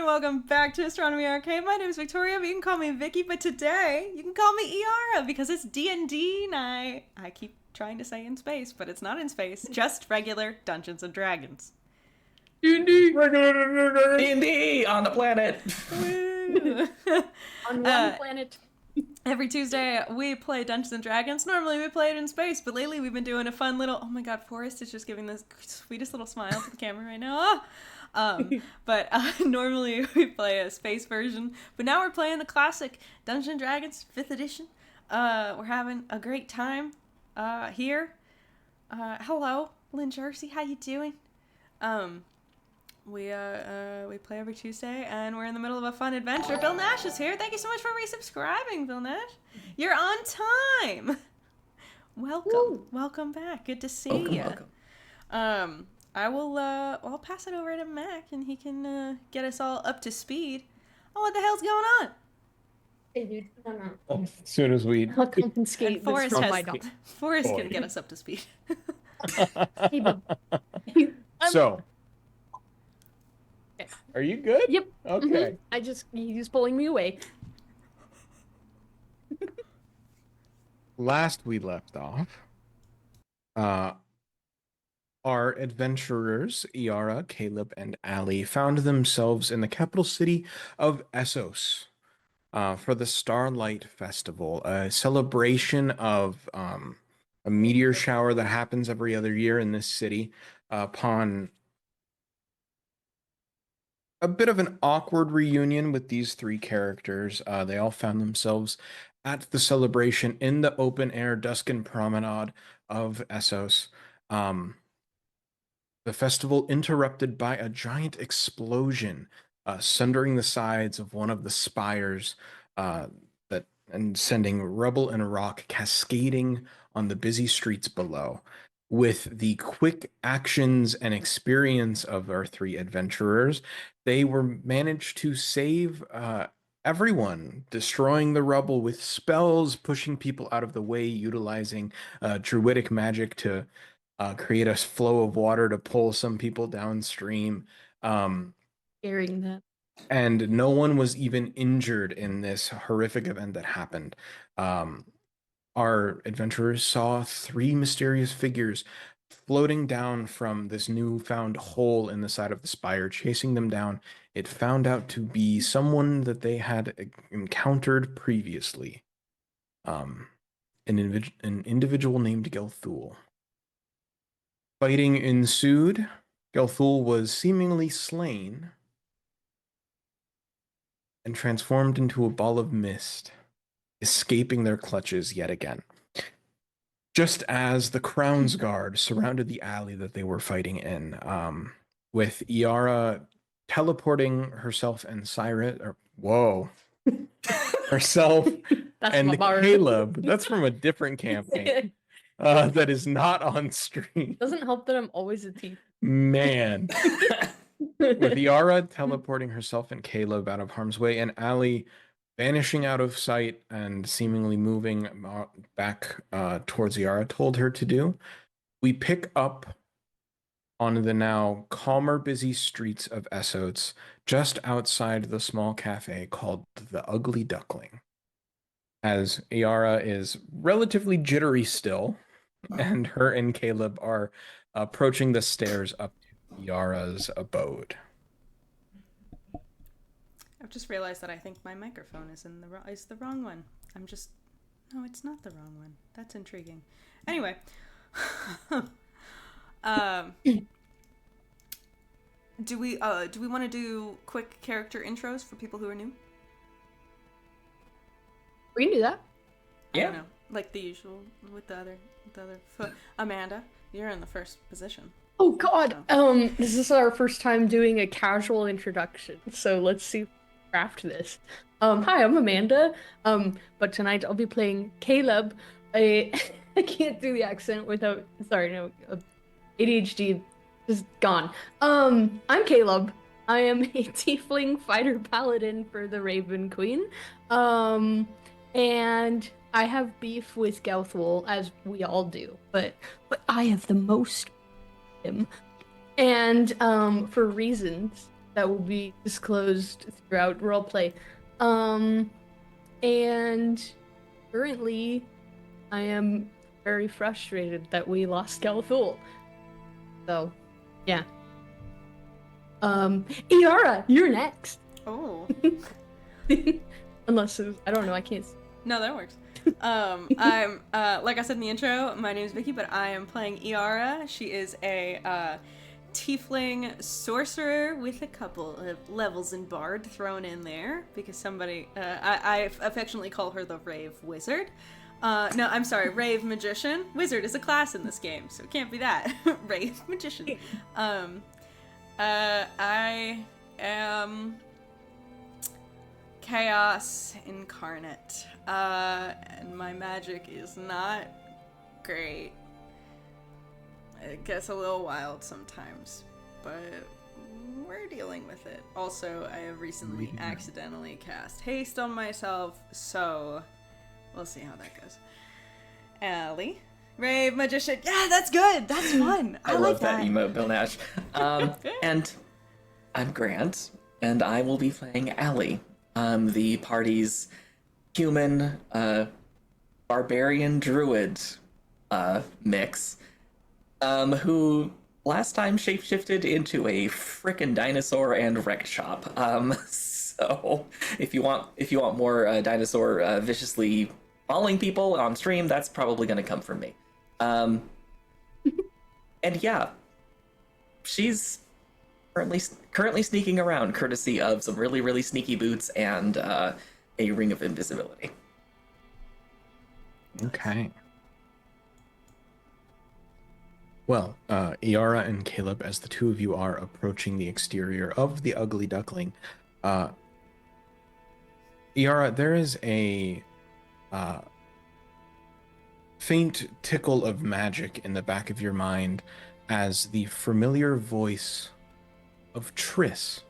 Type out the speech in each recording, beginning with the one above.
welcome back to Astronomy Arcade. My name is Victoria, but you can call me Vicky, but today you can call me Iara because it's D&D night. I keep trying to say in space, but it's not in space, just regular Dungeons and Dragons. D&D, D&D on the planet. On one planet. Every Tuesday we play Dungeons and Dragons. Normally we play it in space, but lately we've been doing a fun little, oh my god, Forrest is just giving the sweetest little smile to the camera right now. But normally we play a space version, but now we're playing the classic Dungeons and Dragons 5th edition. We're having a great time here. Hello, Lynn Jersey, how you doing? We play every Tuesday, and we're in the middle of a fun adventure. Bill Nash is here. Thank you so much for resubscribing, Bill Nash. You're on time. Welcome. Woo. Welcome back. Good to see you. Welcome. I'll pass it over to Mac, and he can get us all up to speed. Oh, what the hell's going on? Hey, dude. No. As soon as we... I'll confiscate Forrest this from my dog. Forrest can get us up to speed. Hey, bub. So... Are you good? Yep. Okay. He's pulling me away. Last we left off, our adventurers, Iara, Caleb, and Ali, found themselves in the capital city of Essos for the Starlight Festival, a celebration of a meteor shower that happens every other year in this city upon a bit of an awkward reunion with these three characters. They all found themselves at the celebration in the open-air Duskin Promenade of Essos. The festival interrupted by a giant explosion, sundering the sides of one of the spires and sending rubble and rock cascading on the busy streets below. With the quick actions and experience of our three adventurers, they managed to save everyone, destroying the rubble with spells, pushing people out of the way, utilizing druidic magic to create a flow of water to pull some people downstream. Hearing that. And no one was even injured in this horrific event that happened. Our adventurers saw three mysterious figures floating down from this newfound hole in the side of the spire, chasing them down. It found out to be someone that they had encountered previously. An individual named Gelthul. Fighting ensued. Gelthul was seemingly slain and transformed into a ball of mist, escaping their clutches yet again. Just as the Crown's Guard surrounded the alley that they were fighting in, with Iara teleporting herself and herself and Caleb. That's from a different campaign that is not on screen. Doesn't help that I'm always a thief. Man. With Iara teleporting herself and Caleb out of harm's way, and Ali vanishing out of sight and seemingly moving back towards Iara told her to do, we pick up on the now calmer, busy streets of Essos, just outside the small cafe called the Ugly Duckling. As Iara is relatively jittery still, and her and Caleb are approaching the stairs up to Iara's abode. I've just realized that I think my microphone is the wrong one. No, it's not the wrong one. That's intriguing. Anyway, do we want to do quick character intros for people who are new? We can do that. I don't know, like the usual with the other. Amanda, you're in the first position. Oh God. This is our first time doing a casual introduction, so let's see. Craft this. Hi, I'm Amanda. But tonight I'll be playing Caleb. I can't do the accent without. Sorry, no. ADHD is gone. I'm Caleb. I am a tiefling fighter paladin for the Raven Queen. And I have beef with Gelthul, as we all do. But I have the most him. And for reasons that will be disclosed throughout roleplay. And currently, I am very frustrated that we lost Galithul. So, yeah. Iara, you're next. Oh. Unless I don't know, I can't. No, that works. I'm like I said in the intro, my name is Vicky, but I am playing Iara. She is a tiefling sorcerer with a couple of levels in bard thrown in there because somebody I affectionately call her the Rave Wizard. No, I'm sorry, Rave Magician. Wizard is a class in this game, so it can't be that. Rave Magician. I am Chaos incarnate, and my magic is not great. It gets a little wild sometimes, but we're dealing with it. Also, I have recently accidentally cast haste on myself, so we'll see how that goes. Allie, Rave Magician. Yeah, that's good. That's fun. I like love that emote, Bill Nash. And I'm Grant, and I will be playing Allie, the party's human barbarian druid mix, who last time shapeshifted into a frickin' dinosaur and wreck shop. So if you want more dinosaur viciously mauling people on stream, that's probably gonna come from me. And yeah, she's currently sneaking around, courtesy of some really sneaky boots and a ring of invisibility. Okay. Well, Iara and Caleb, as the two of you are approaching the exterior of the Ugly Duckling, Iara, there is a faint tickle of magic in the back of your mind as the familiar voice of Triss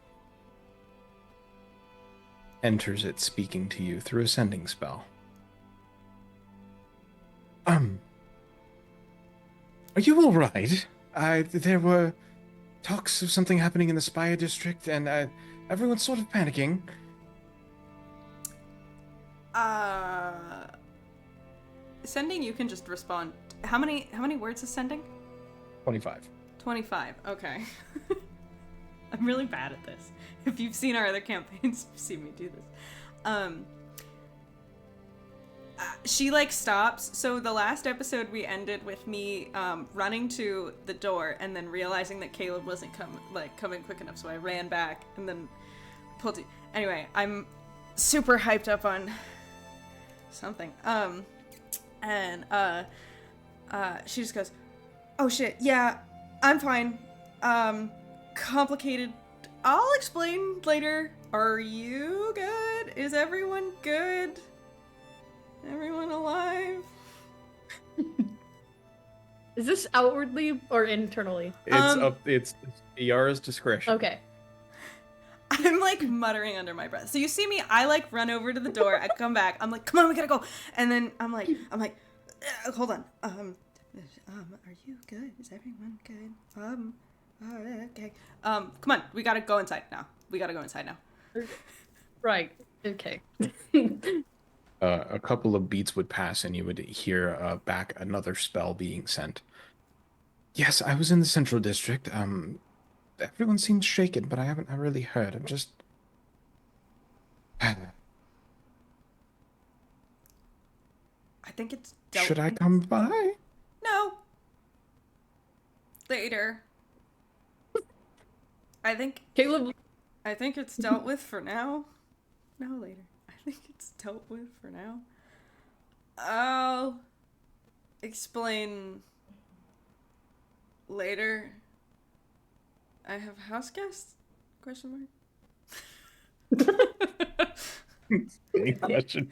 enters it, speaking to you through a sending spell. Are you all right? There were talks of something happening in the Spire district, and everyone's sort of panicking. Sending, you can just respond. How many words is sending? 25. 25. Okay. I'm really bad at this. If you've seen our other campaigns, you've seen me do this. She like stops. So the last episode we ended with me running to the door and then realizing that Caleb wasn't coming quick enough, so I ran back and then pulled you. Anyway, I'm super hyped up on something. And she just goes, "Oh shit, yeah, I'm fine. Complicated. I'll explain later. Are you good? Is everyone good? Everyone alive?" Is this outwardly or internally? It's Iara's discretion. Okay. I'm like muttering under my breath. So you see me, I like run over to the door, I come back, I'm like, "Come on, we gotta go." And then I'm like, hold on. Are you good? Is everyone good? Okay. Come on, we gotta go inside now. Right. Okay. A couple of beats would pass and you would hear back another spell being sent. "Yes, I was in the Central District. Everyone seems shaken, but I haven't really heard. I'm just..." I think it's dealt. Should I come by? No. Later. Caleb. I think it's dealt with for now. No, later. I think it's dealt with for now. I'll explain later. I have house guests? Question mark. Any question?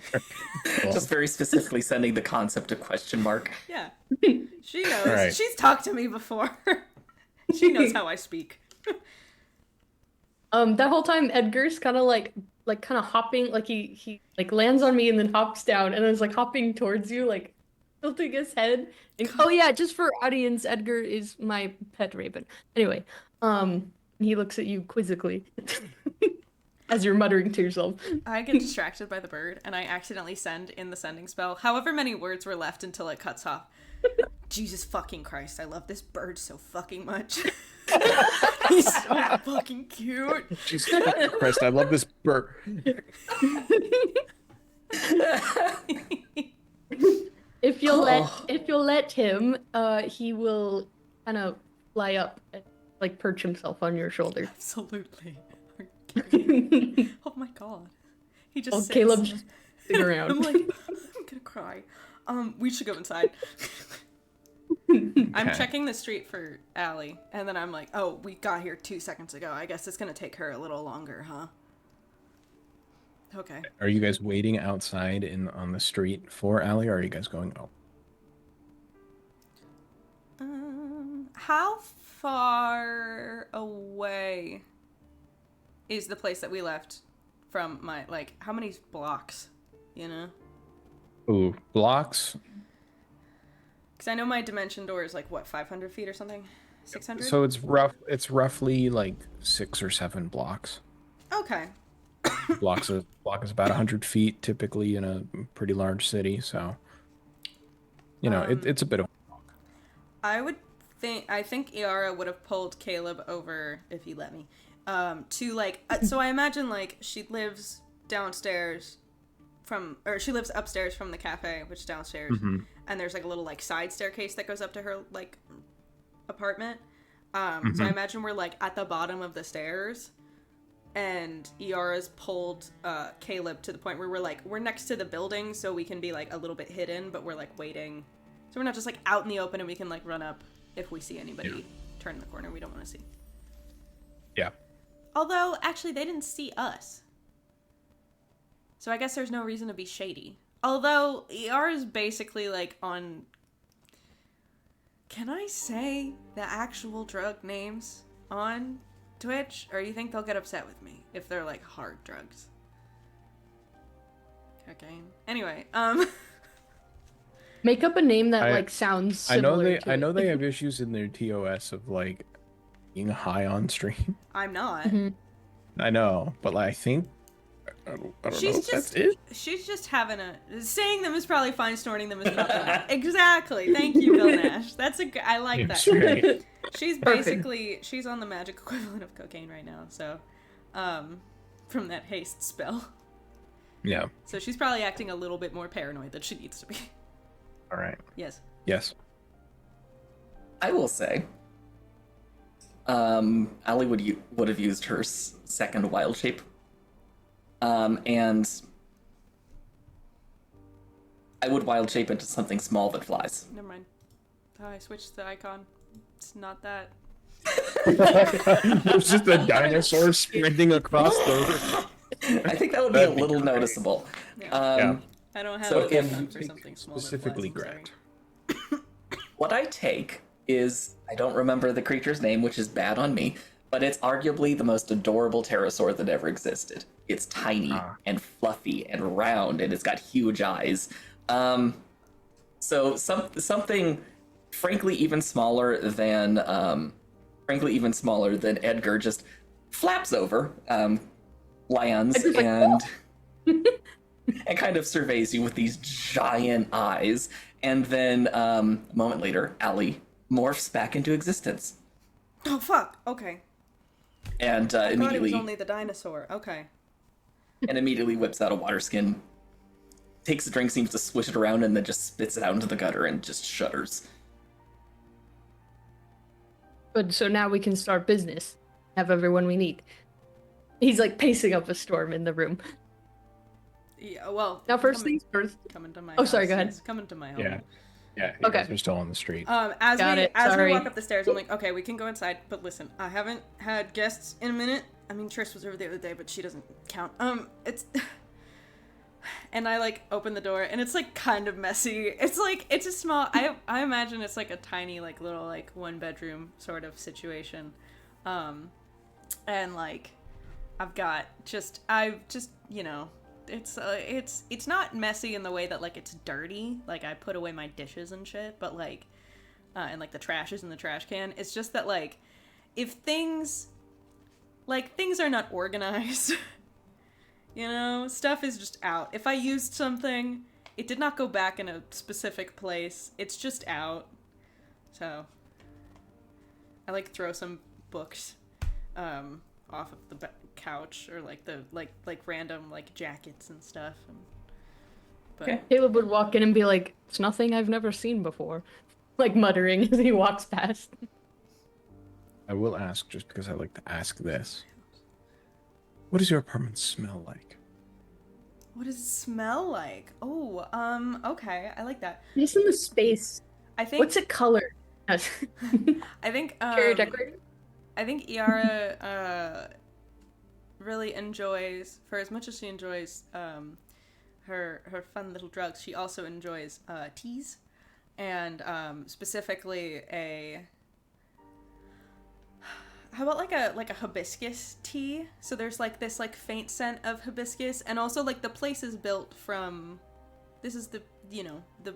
Just very specifically sending the concept of question mark. Yeah. She knows. Right. She's talked to me before. She knows how I speak. That whole time Edgar's kind of hopping, like he like lands on me and then hops down and then is like hopping towards you, like tilting his head. And, oh yeah, just for audience, Edgar is my pet raven. Anyway, And he looks at you quizzically as you're muttering to yourself. I get distracted by the bird, and I accidentally send in the sending spell. However many words were left until it cuts off. Jesus fucking Christ, I love this bird so fucking much. He's so fucking cute. Jesus fucking Christ, I love this bird. If you'll let him, he will kind of fly up and like perch himself on your shoulder. Absolutely. Oh my god. He just Oh, sits. Caleb's just sitting around. I'm like, I'm gonna cry. We should go inside. I'm checking the street for Allie, and then I'm like, oh, we got here 2 seconds ago. I guess it's gonna take her a little longer, huh? Okay. Are you guys waiting outside on the street for Allie, or are you guys going? Oh, How far away is the place that we left from my, like, how many blocks, you know? ooh, blocks. Because I know my dimension door is like, what, 500 feet or something? 600? So it's rough. It's roughly like 6 or 7 blocks. Okay. Block is about 100 feet typically in a pretty large city. So, you know, it's a bit of. I think Iara would have pulled Caleb over, if he let me, to like, so I imagine like she lives downstairs she lives upstairs from the cafe, which is downstairs, and there's like a little like side staircase that goes up to her like apartment. So I imagine we're like at the bottom of the stairs, and Iara's pulled Caleb to the point where we're next to the building, so we can be like a little bit hidden, but we're like waiting, so we're not just like out in the open, and we can like run up if we see anybody turn the corner we don't want to see. Yeah. Although actually they didn't see us, so I guess there's no reason to be shady. Although Iara's basically like on. Can I say the actual drug names on Twitch, or you think they'll get upset with me if they're like hard drugs? Cocaine. Anyway, Make up a name that like sounds similar. I know they have issues in their TOS of like being high on stream. I'm not. I know, but like, I think I don't know if that's it. She's just having saying them is probably fine, snorting them is nothing. Exactly. Thank you, Bill Nash. I like that. Right. She's basically she's on the magic equivalent of cocaine right now. So, from that haste spell. Yeah. So she's probably acting a little bit more paranoid than she needs to be. All right. Yes. Yes. I will say, Allie would have used her second wild shape, and I would wild shape into something small that flies. Never mind. Oh, I switched the icon. It's not that. It's just a dinosaur sprinting across the. I think that would be a little noticeable. Yeah. I don't have So a if button you for take something small. specifically that flies, I'm Grant. What I take is, I don't remember the creature's name, which is bad on me, but it's arguably the most adorable pterosaur that ever existed. It's tiny and fluffy and round, and it's got huge eyes. So something frankly even smaller than Edgar just flaps over Lyons and and kind of surveys you with these giant eyes, and then a moment later, Allie morphs back into existence. Oh fuck! Okay. And I thought it was immediately only the dinosaur. Okay. whips out a water skin, takes a drink, seems to swish it around, and then just spits it out into the gutter and just shudders. But so now we can start business. Have everyone we need. He's like pacing up a storm in the room. Yeah. Well. Now, first things first. Coming to my. Oh, sorry. house, Go ahead. yes, coming to my home. Yeah. Yeah. Okay. They're still on the street. As Got it, we sorry. walk up the stairs, I'm like, okay, we can go inside. But listen, I haven't had guests in a minute. I mean, Trish was over the other day, but she doesn't count. It's. And I like open the door, and it's like kind of messy. It's like it's a small. I imagine it's like a tiny like little like 1-bedroom sort of situation, and like I've just you know. It's not messy in the way that like it's dirty, like I put away my dishes and shit, but like and like the trash is in the trash can. It's just that like if things like, things are not organized. You know, stuff is just out. If I used something, it did not go back in a specific place. It's just out. So, I, like, throw some books, off of the couch, or, like, the, like random, like, jackets and stuff. But Okay. Caleb would walk in and be like, "It's nothing I've never seen before," like muttering as he walks past. I will ask, just because I like to ask this. What does your apartment smell like? what does it smell like? Oh, okay, I like that. Just in the space. I think What's it colored? I think Cherry decorated? I think Iara really enjoys, for as much as she enjoys her fun little drugs, she also enjoys teas, and specifically how about like a hibiscus tea? So there's like this like faint scent of hibiscus, and also like the place is built from, this is the, you know, the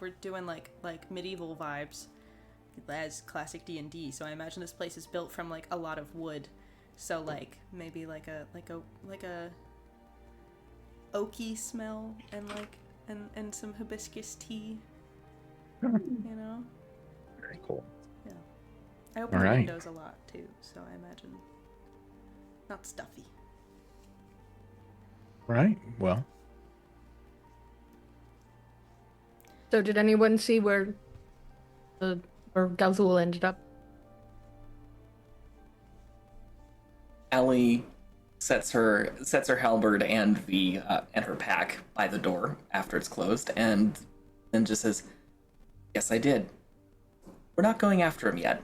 we're doing like medieval vibes as classic D&D, so I imagine this place is built from like a lot of wood, so like maybe like a oaky smell, and like and some hibiscus tea, you know. Very cool. Yeah, I open the Alright. windows a lot too, so I imagine not stuffy. Right. Well, So did anyone see where Gazul ended up? Allie sets her halberd and and her pack by the door after it's closed, and then just says, "Yes, I did. We're not going after him yet."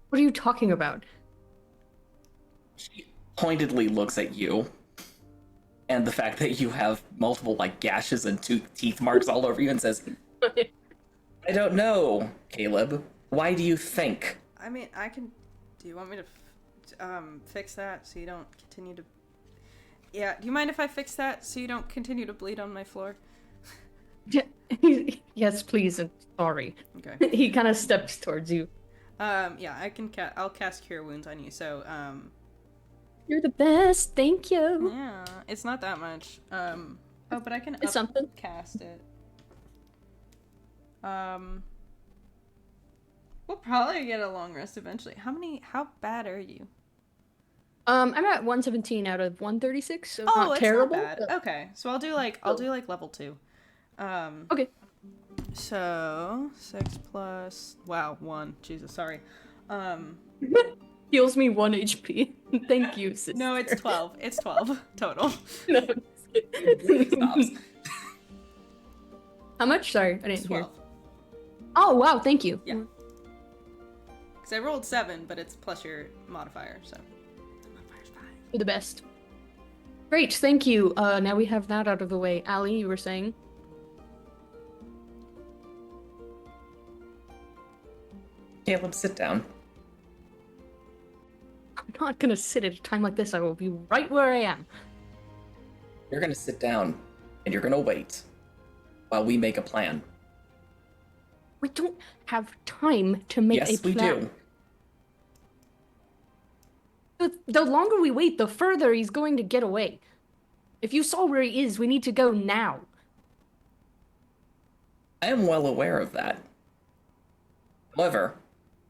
What are you talking about? She pointedly looks at you, and the fact that you have multiple like gashes and teeth marks all over you, and says, "I don't know, Caleb. Why do you think?" I mean, I can. Do you want me to fix that so you don't continue to? Yeah. Do you mind if I fix that so you don't continue to bleed on my floor? Yes, please. And sorry. Okay. He kind of steps towards you. Yeah, I can. I'll cast Cure Wounds on you. So, You're the best. Thank you. yeah, it's not that much. Oh, but I can It's something. cast it. We'll probably get a long rest eventually. How bad are you? I'm at 117 out of 136, so Oh, not it's terrible. not bad. but- Okay, so I'll do like level 2. Okay. So 6 plus 1. Jesus, sorry. Heals me 1 HP. Thank you, sister. No, it's 12. It's 12 total. No, I'm just kidding. Stops. How much? Sorry, I didn't hear. 12. Oh, wow, thank you. Yeah. Because I rolled 7, but it's plus your modifier, so. The modifier's 5. You're the best. Great, thank you. Now we have that out of the way. Allie, you were saying? Caleb, sit down. I'm not gonna sit at a time like this. I will be right where I am. You're gonna sit down, and you're gonna wait while we make a plan. We don't have time to make Yes, a we plan. do. The longer we wait, the further he's going to get away. If you saw where he is, we need to go now. I am well aware of that. However,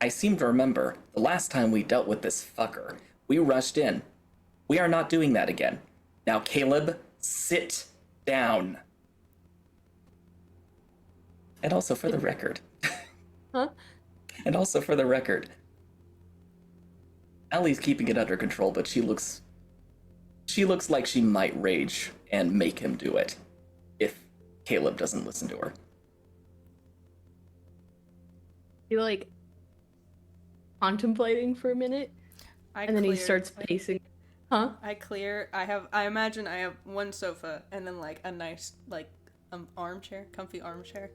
I seem to remember the last time we dealt with this fucker, we rushed in. We are not doing that again. Now, Caleb, sit down. And also for the record. Huh? And also for the record. Allie's keeping it under control, but she looks like she might rage and make him do it if Caleb doesn't listen to her. You're like contemplating for a minute, and then he starts pacing. Huh? I imagine I have one sofa and then like a nice like comfy armchair.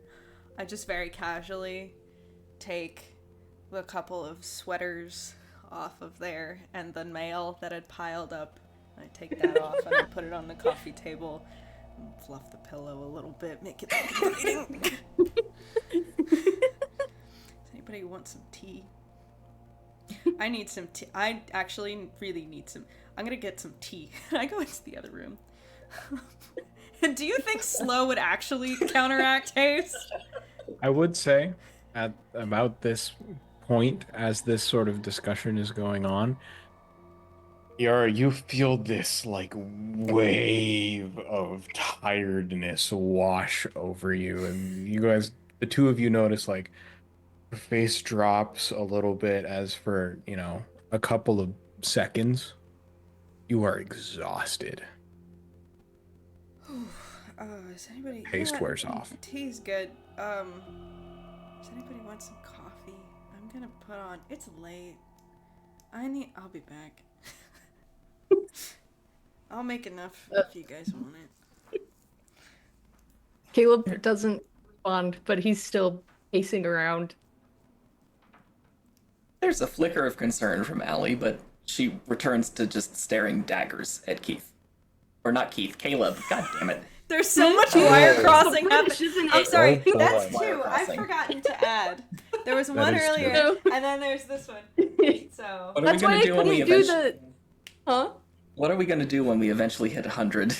I just very casually take a couple of sweaters off of there and the mail that had piled up. I take that off and I put it on the coffee table and fluff the pillow a little bit, make it look inviting. Does anybody want some tea? I need some tea. I actually really need some. I'm gonna get some tea. I go into the other room. Do you think slow would actually counteract haste? I would say at about this point, as this sort of discussion is going on, you feel this like wave of tiredness wash over you, and you guys, the two of you, notice like your face drops a little bit as for, a couple of seconds, you are exhausted. Is anybody? Haste wears off. Tea's good. Does anybody want some coffee? I'm gonna put on. It's late. I'll be back. I'll make enough if you guys want it. Caleb doesn't respond, but he's still pacing around. There's a flicker of concern from Allie, but she returns to just staring daggers at Keith. Or not Keith, Caleb. God damn it. There's so much wire crossing British, happening. isn't I'm it? sorry, Oh, boy. that's Wire two. I've crossing. forgotten to add. There was one is earlier, true. and then there's this one. So What are That's we why gonna I do when we couldn't do eventually... the. Huh? What are we gonna do when we eventually hit 100? Yeah,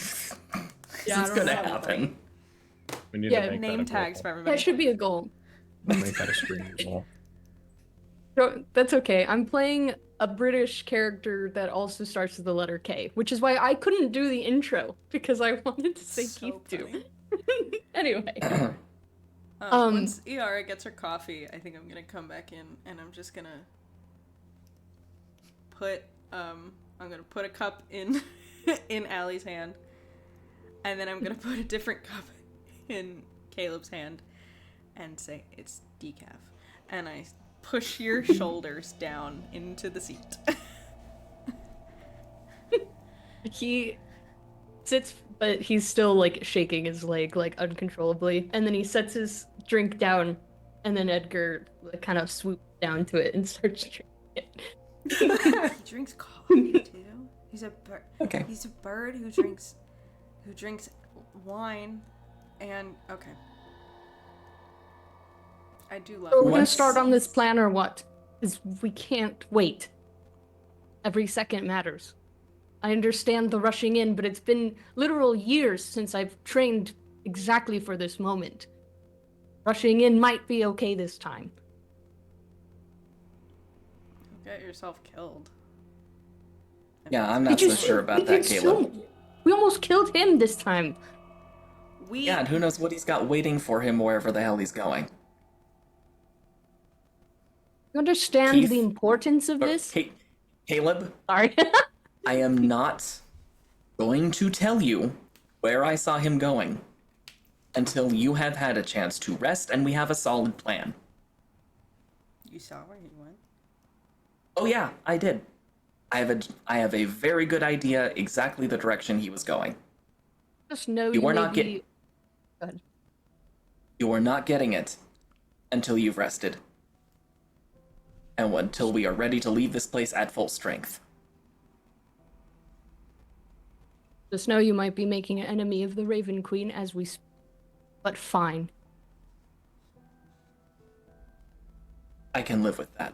I It's don't gonna know. happen. We need Yeah, to make that name a tags goal. for everybody. That should be a goal. We'll make that a stream goal. So, that's okay. I'm playing a British character that also starts with the letter K, which is why I couldn't do the intro because I wanted to say So Keith too. funny. Anyway, Once Iara gets her coffee, I think I'm gonna come back in and I'm just gonna put a cup in in Allie's hand, and then I'm gonna put a different cup in Caleb's hand and say it's decaf, and I push your shoulders down into the seat. he sits, but he's still like shaking his leg like uncontrollably, and then he sets his drink down, and then Edgar kind of swoops down to it and starts drinking it. He drinks coffee too. He's a bird. Okay. He's a bird who drinks wine, and okay. I do love. So we're gonna Once- start on this plan or what? Because we can't wait. Every second matters. I understand the rushing in, but it's been literal years since I've trained exactly for this moment. Rushing in might be okay this time. You'll get yourself killed. Yeah, I'm not so sure about that, Caleb. We almost killed him this time. Yeah, and who knows what he's got waiting for him wherever the hell he's going. You understand Keith- the importance of Or- this? Caleb, Sorry. I am not going to tell you where I saw him going until you have had a chance to rest and we have a solid plan. You saw where he went. Oh yeah, I did. I have a very good idea exactly the direction he was going. Just know You are may not be- getting- Go ahead. You are not getting it until you've rested. And until we are ready to leave this place at full strength. Just know you might be making an enemy of the Raven Queen as we but fine. I can live with that.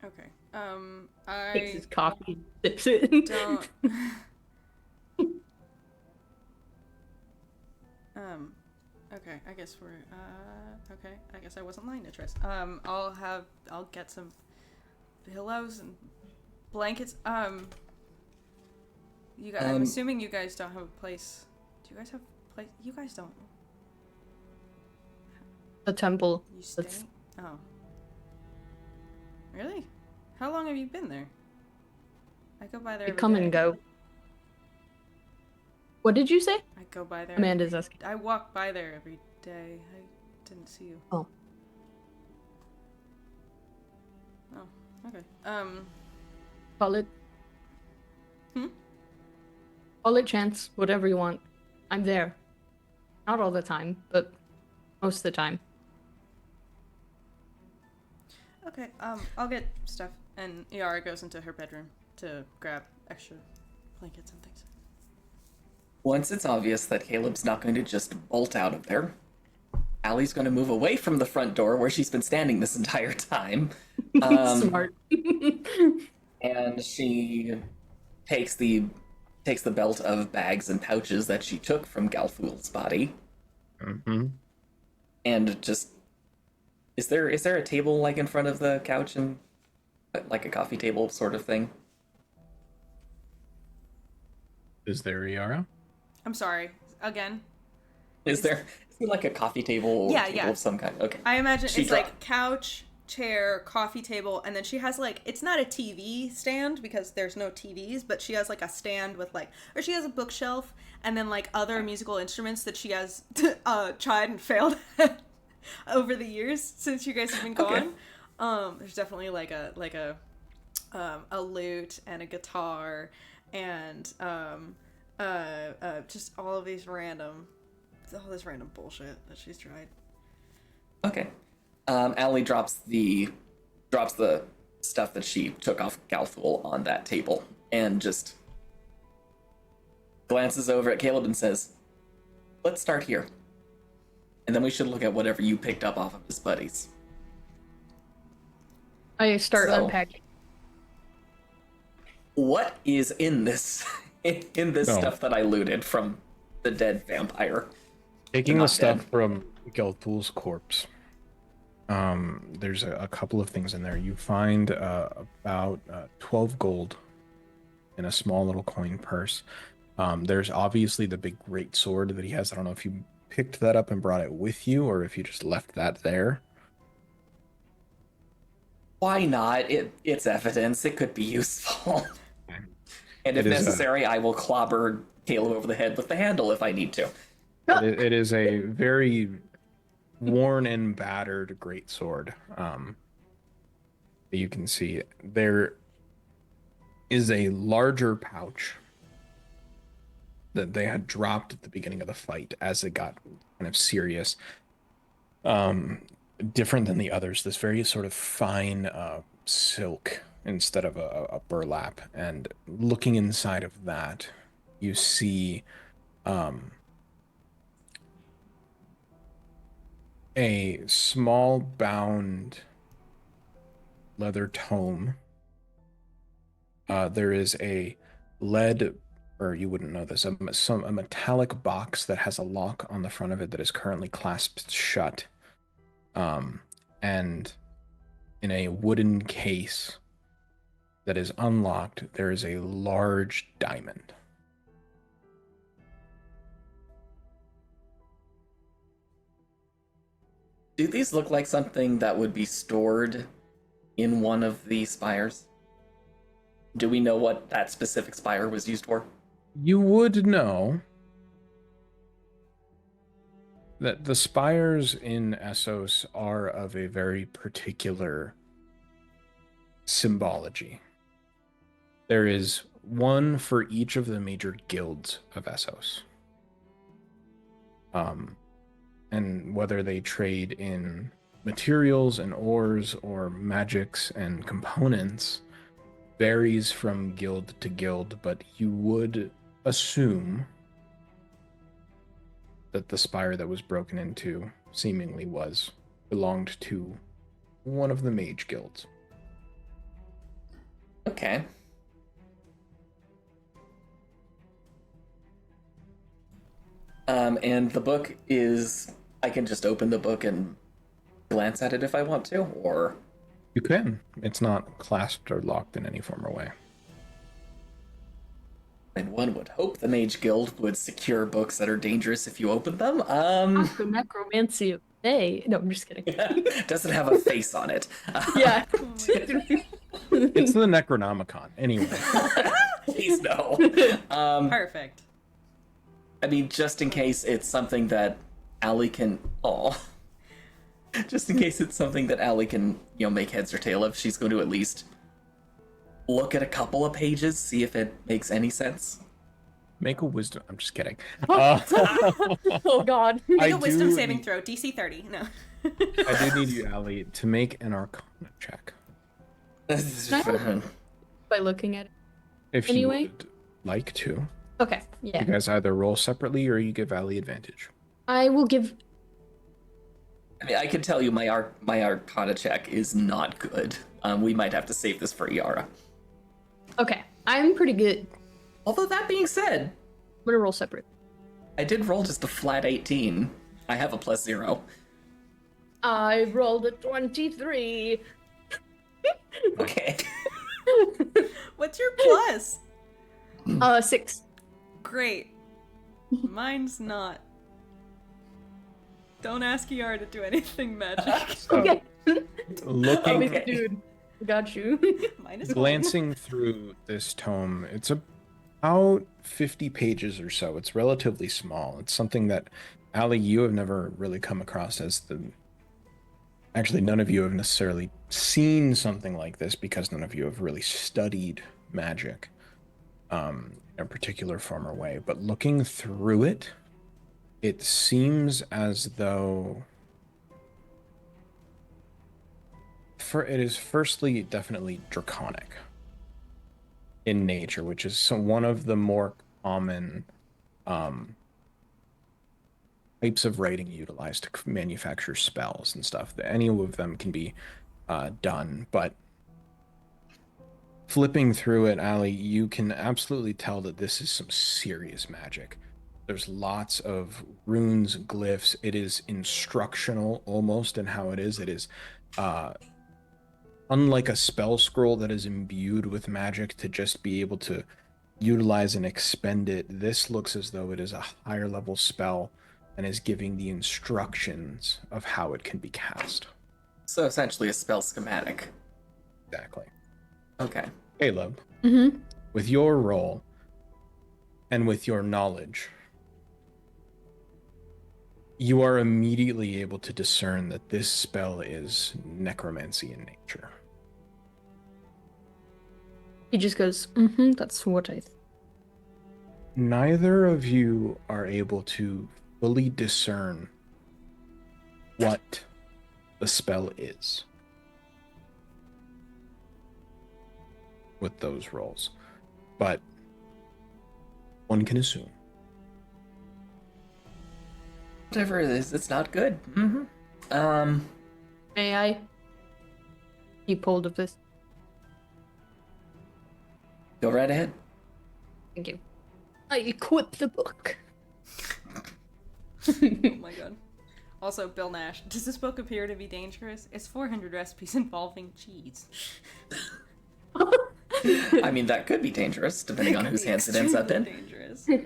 Okay. Takes I his coffee, sips it. don't. Okay. I guess we're. Okay. I guess I wasn't lying to Tris. I'll get some pillows and blankets. You guys. I'm assuming you guys don't have a place. Do you guys have a place? You guys don't. The temple. You stay? That's- Oh. Really? How long have you been there? I go by there. They every come day. and go. What did you say? I go by there. Amanda's asking. I walk by there every day. I didn't see you. Oh. Oh. Okay. Call it. Hmm? Call it chance, whatever you want. I'm there. Not all the time, but most of the time. Okay. I'll get stuff, and Iara goes into her bedroom to grab extra blankets and things. Once it's obvious that Caleb's not going to just bolt out of there, Allie's going to move away from the front door where she's been standing this entire time. Smart. And she takes the belt of bags and pouches that she took from Galfool's body. Mm-hmm. And just is there a table like in front of the couch and like a coffee table sort of thing? Is there Yara? I'm sorry. Again. Is there like a coffee table or table of some kind? Okay. I imagine She it's like couch, chair, coffee table, and then she has like, it's not a TV stand because there's no TVs, but she has like a stand with like, or she has a bookshelf and then like other musical instruments that she has tried and failed at over the years since you guys have been gone. Okay. There's definitely like a lute and a guitar and just all this random bullshit that she's tried. Okay. Allie drops the stuff that she took off Galfool on that table and just glances over at Caleb and says, "Let's start here. And then we should look at whatever you picked up off of his buddies." I start So- unpacking. What is in this stuff that I looted from the dead vampire? Taking the Not stuff dead. from Gelthul's corpse. There's a couple of things in there. You find about 12 gold in a small little coin purse. There's obviously the big great sword that he has. I don't know if you picked that up and brought it with you or if you just left that there. Why not? It's evidence. It could be useful. And if It is, necessary, I will clobber Caleb over the head with the handle if I need to. It is a very worn and battered great sword. You can see there is a larger pouch that they had dropped at the beginning of the fight as it got kind of serious. Different than the others, this very sort of fine silk instead of a burlap. And looking inside of that, you see a small bound leather tome. There is a lead, or you wouldn't know this, a metallic box that has a lock on the front of it that is currently clasped shut. And in a wooden case that is unlocked, there is a large diamond. Do these look like something that would be stored in one of the spires? Do we know what that specific spire was used for? You would know that the spires in Essos are of a very particular symbology. There is one for each of the major guilds of Essos. And whether they trade in materials and ores or magics and components varies from guild to guild, but you would assume that the spire that was broken into seemingly belonged to one of the mage guilds. Okay. And the book is... I can just open the book and glance at it if I want to, or... You can. It's not clasped or locked in any form or way. And one would hope the Mage Guild would secure books that are dangerous if you open them. The necromancy of the day. No, I'm just kidding. Doesn't have a face on it. Yeah. It's the Necronomicon. Anyway. Please no. Perfect. I mean, just in case it's something that Allie can... Just in case it's something that Allie can, make heads or tail of, she's going to at least look at a couple of pages, see if it makes any sense. Make a wisdom... I'm just kidding. Oh, God. Make a wisdom saving throw, DC 30. No. I do need you, Allie, to make an Arcana check. By looking at it. If Anyway? you would like to. Okay, You yeah. guys either roll separately or you give Allie advantage. I will give I mean, I can tell you my Arcana check is not good. We might have to save this for Yara. Okay, I'm pretty good. Although that being said, I'm gonna roll separate. I did roll just a flat 18. I have a +0. I rolled a 23. Okay. What's your plus? 6. Great. Mine's not. Don't ask ER to do anything magic. So, Okay. looking, Okay. Dude, got you. Mine is one. glancing through this tome, it's about 50 pages or so. It's relatively small. It's something that, Ali, you have never really come across as the... Actually, none of you have necessarily seen something like this because none of you have really studied magic in a particular form or way. But looking through it, it seems as though it is firstly definitely draconic in nature, which is one of the more common types of writing utilized to manufacture spells and stuff. Any of them can be done, but flipping through it, Ali, you can absolutely tell that this is some serious magic. There's lots of runes, glyphs. It is instructional almost in how it is. It is unlike a spell scroll that is imbued with magic to just be able to utilize and expend it. This looks as though it is a higher level spell and is giving the instructions of how it can be cast. So essentially a spell schematic. Exactly. Okay. Caleb, Mm-hmm. with your role and with your knowledge, you are immediately able to discern that this spell is necromancy in nature. He just goes, that's what I Neither of you are able to fully discern what the spell is with those rolls, but one can assume. Whatever it is, it's not good. Mm-hmm. May I keep hold of this? Go right ahead. Thank you. I equip the book. Oh my god. Also, Bill Nash, does this book appear to be dangerous? It's 400 recipes involving cheese. I mean, that could be dangerous, depending on whose hands it ends up in. Dangerous. With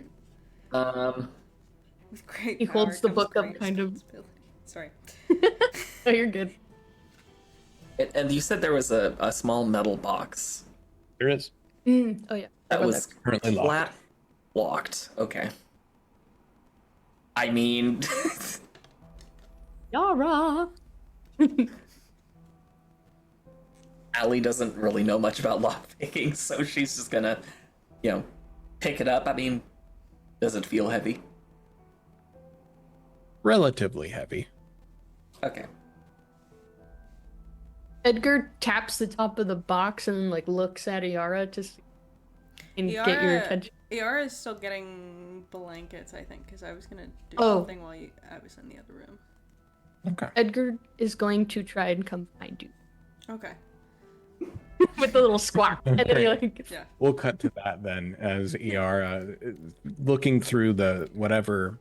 great He holds power the book comes up great kind of- responsibility. Sorry. Oh, you're good. And you said there was a small metal box There is. Oh, yeah. that was currently flat locked. Okay. I mean, Yara! Allie doesn't really know much about lockpicking, so she's just gonna, pick it up. I mean, does it feel heavy? Relatively heavy. Okay. Edgar taps the top of the box and like looks at Yara to see and get your attention. Yara is still getting blankets, I think, because I was gonna do Oh. something while I was in the other room. Okay. Edgar is going to try and come find you Okay. with the little squawk, and then he like Yeah. We'll cut to that then, as Iara, looking through the whatever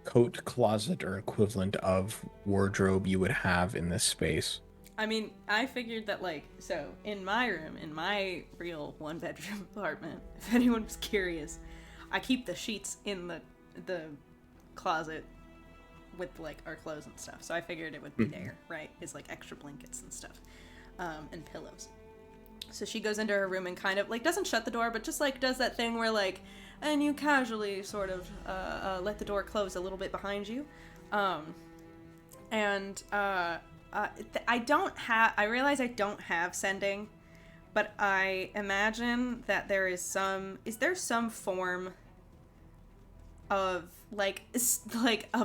coat closet or equivalent of wardrobe you would have in this space. I mean, I figured that, so in my room, in my real one-bedroom apartment, if anyone was curious, I keep the sheets in the closet with, our clothes and stuff. So I figured it would be there, right? It's, extra blankets and stuff, and pillows. So she goes into her room and kind of, doesn't shut the door, but just, does that thing where, and you casually sort of let the door close a little bit behind you. I realize I don't have sending, but I imagine that is there some form of, a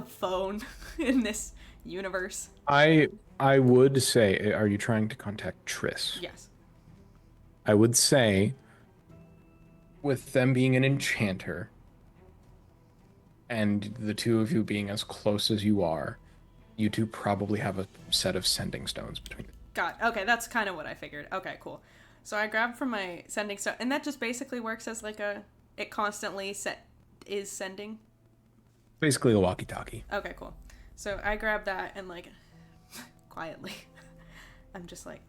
phone in this universe? I would say, are you trying to contact Triss? Yes. I would say, with them being an enchanter, and the two of you being as close as you are, you two probably have a set of sending stones between you. Okay, that's kind of what I figured. Okay, cool. So I grabbed from my sending stone, and that just basically works as like it constantly is sending. Basically a walkie-talkie. Okay, cool. So I grab that and like quietly, I'm just like,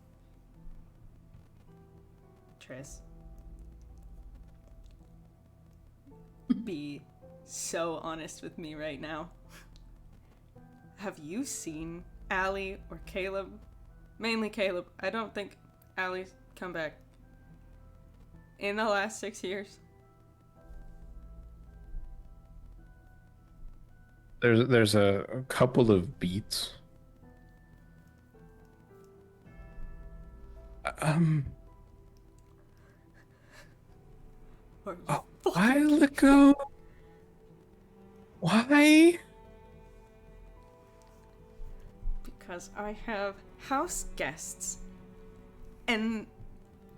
Tris, be so honest with me right now. Have you seen Allie or Caleb? Mainly Caleb. I don't think Allie's come back in the last 6 years. There's a couple of beats. Or A while ago. Why? because I have house guests. And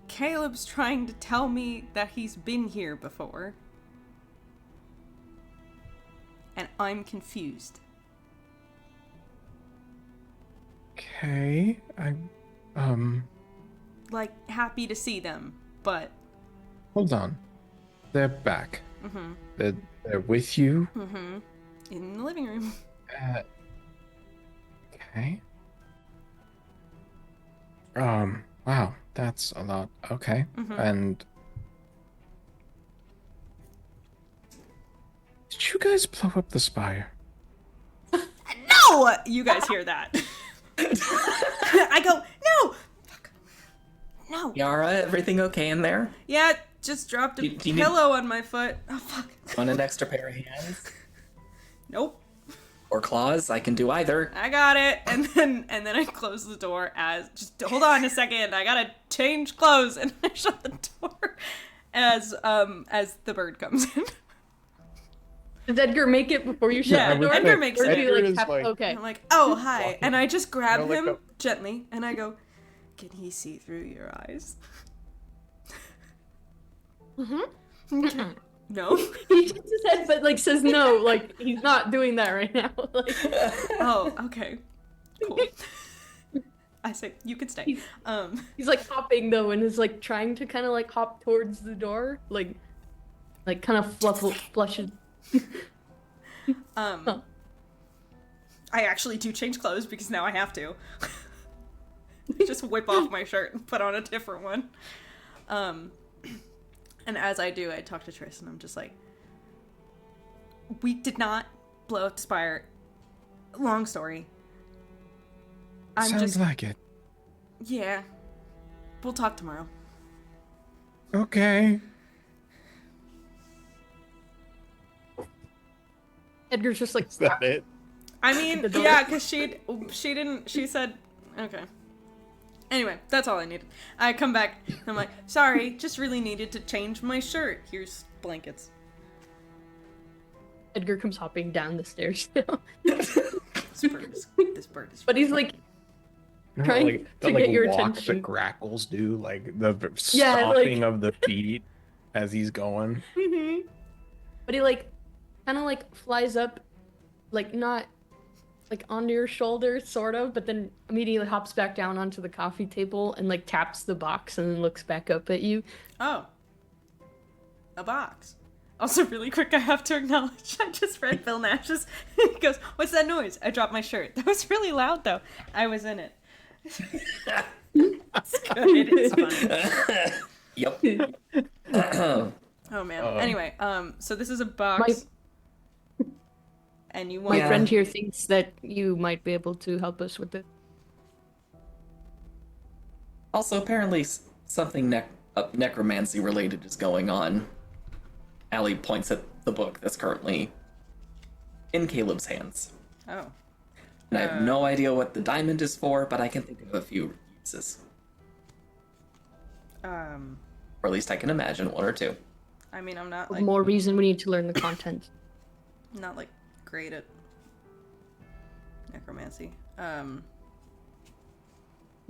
Caleb's trying to tell me that he's been here before. And I'm confused. Okay, Like, happy to see them, but... hold on. They're back. Mm-hmm. They're with you? Mm-hmm. In the living room. Okay. Wow, that's a lot. Okay. Mm-hmm. And did you guys blow up the spire? No! You guys hear that. I go, no! Fuck. No. Yara, everything okay in there? Yeah, just dropped a Do you need- pillow on my foot. Oh, fuck. Want an extra pair of hands? Nope. Or claws? I can do either. I got it. And then I close the door as, just hold on a second, I gotta change clothes, and I shut the door as the bird comes in. Did Edgar make it before you shut Yeah, the door? Edgar makes Or it. did you, Edgar like, is tap- like- okay. I'm like, oh, hi. Walking. And I just grab like him a- gently, and I go, can he see through your eyes? Mm-hmm. No? He shakes his head, but like says no. Like he's not doing that right now. Like, Oh, okay. Cool. I say, you can stay. he's like hopping though, and is like trying to kind of like hop towards the door, like kind of flushes. I actually do change clothes because now I have to. Just whip off my shirt and put on a different one. And as I do, I talk to Tris and I'm just like, we did not blow up the spire. Long story. Sounds like it. Yeah. We'll talk tomorrow. Okay. Edgar's just like, Is that it? I mean, The door. yeah, because she said, okay. Anyway, that's all I needed. I come back, I'm like, sorry, just really needed to change my shirt. Here's blankets. Edgar comes hopping down the stairs now. This bird is But he's like, You know, Trying like, to the, get your walk attention. the grackles do, like the Yeah, stomping like- of the feet as he's going. mm-hmm. But he like, kind of like flies up, like not like onto your shoulder, sort of, but then immediately hops back down onto the coffee table and like taps the box and then looks back up at you. Oh. A box. Also, really quick, I have to acknowledge, I just read Bill Nash's. He goes, what's that noise? I dropped my shirt. That was really loud, though. I was in it. It's good. It's funny. Yep. Oh, man. Uh-oh. Anyway, so this is a box. And you want... My friend here thinks that you might be able to help us with it. Also, apparently something necromancy related is going on. Allie points at the book that's currently in Caleb's hands. Oh. And I have no idea what the diamond is for, but I can think of a few uses. Or at least I can imagine one or two. I mean, I'm not, like, More reason we need to learn the content. not, like, great at necromancy.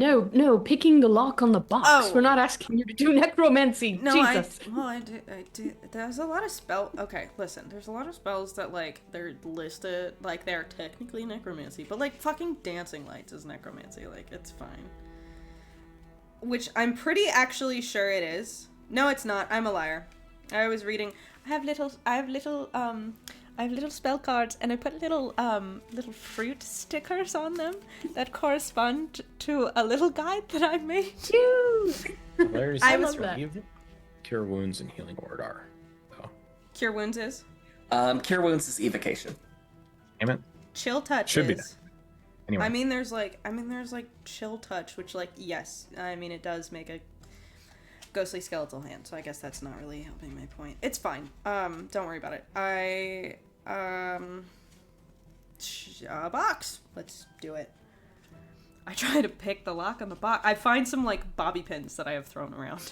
No, picking the lock on the box. Oh. We're not asking you to do necromancy. No, Jesus. I do. There's a lot of Okay, listen. There's a lot of spells that, like, they're listed, like, they're technically necromancy, but, like, fucking dancing lights is necromancy. Like, it's fine. Which I'm pretty actually sure it is. No, it's not. I'm a liar. I was reading. I have little spell cards, and I put little fruit stickers on them that correspond to a little guide that I made. Cute. Hilarious. I love that. Cure wounds and healing word are. So, Cure wounds is. Cure wounds is evocation. damn it. Chill touch Should be is. Anyway. I mean, there's like chill touch, which, like, yes, I mean, it does make a ghostly skeletal hand, so I guess that's not really helping my point. It's fine. Don't worry about it. A box. Let's do it. I try to pick the lock on the box. I find some, like, bobby pins that I have thrown around,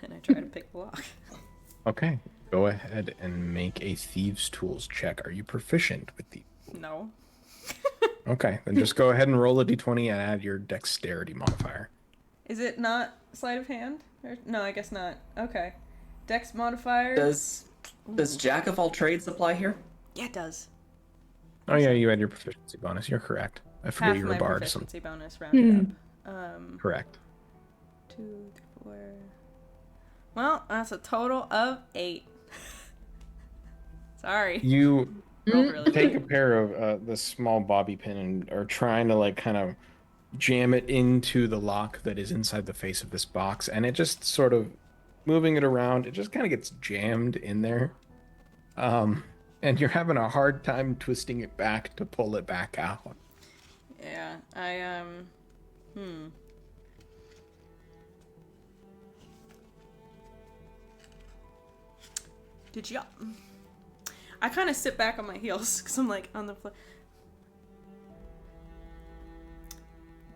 and I try to pick the lock. Okay. Go ahead and make a thieves' tools check. Are you proficient with the? No. Okay, then just go ahead and roll a d20 and add your dexterity modifier. Is it not sleight of hand? No, I guess not. Okay. Dex modifier. Does Jack of all trades apply here? Yeah, it does. Oh yeah, you had your proficiency bonus. You're correct. I forget Half you're my a bard. proficiency bonus rounded up. Correct. 2, 4. Well, that's a total of 8. Sorry. You Rolled really take a good. pair of the small bobby pin and are trying to, like, kind of jam it into the lock that is inside the face of this box, and it just sort of moving it around, it just kind of gets jammed in there. And you're having a hard time twisting it back to pull it back out. Yeah, Did y'all... I kind of sit back on my heels, because I'm, like, on the floor.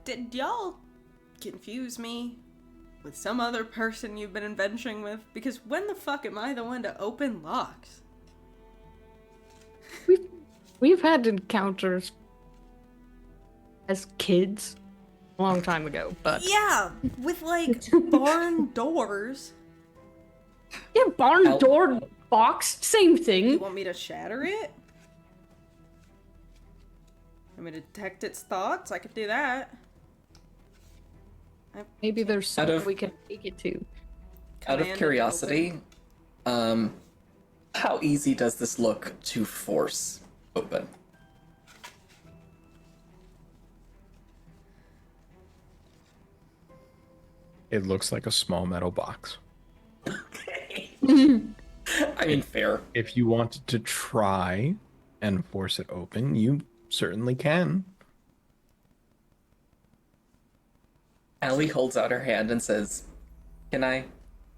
Did y'all confuse me with some other person you've been adventuring with? Because when the fuck am I the one to open locks? We've had encounters as kids a long time ago, but Yeah, with, like, barn doors. yeah, barn Out. door box, same You thing. want me to shatter it? Want me to detect its thoughts? I could do that. Maybe there's Out something of- we can take it to. Out Command of it to curiosity, how easy does this look to force open? It looks like a small metal box. Okay. I mean, fair. If you wanted to try and force it open, you certainly can. Allie holds out her hand and says, "Can I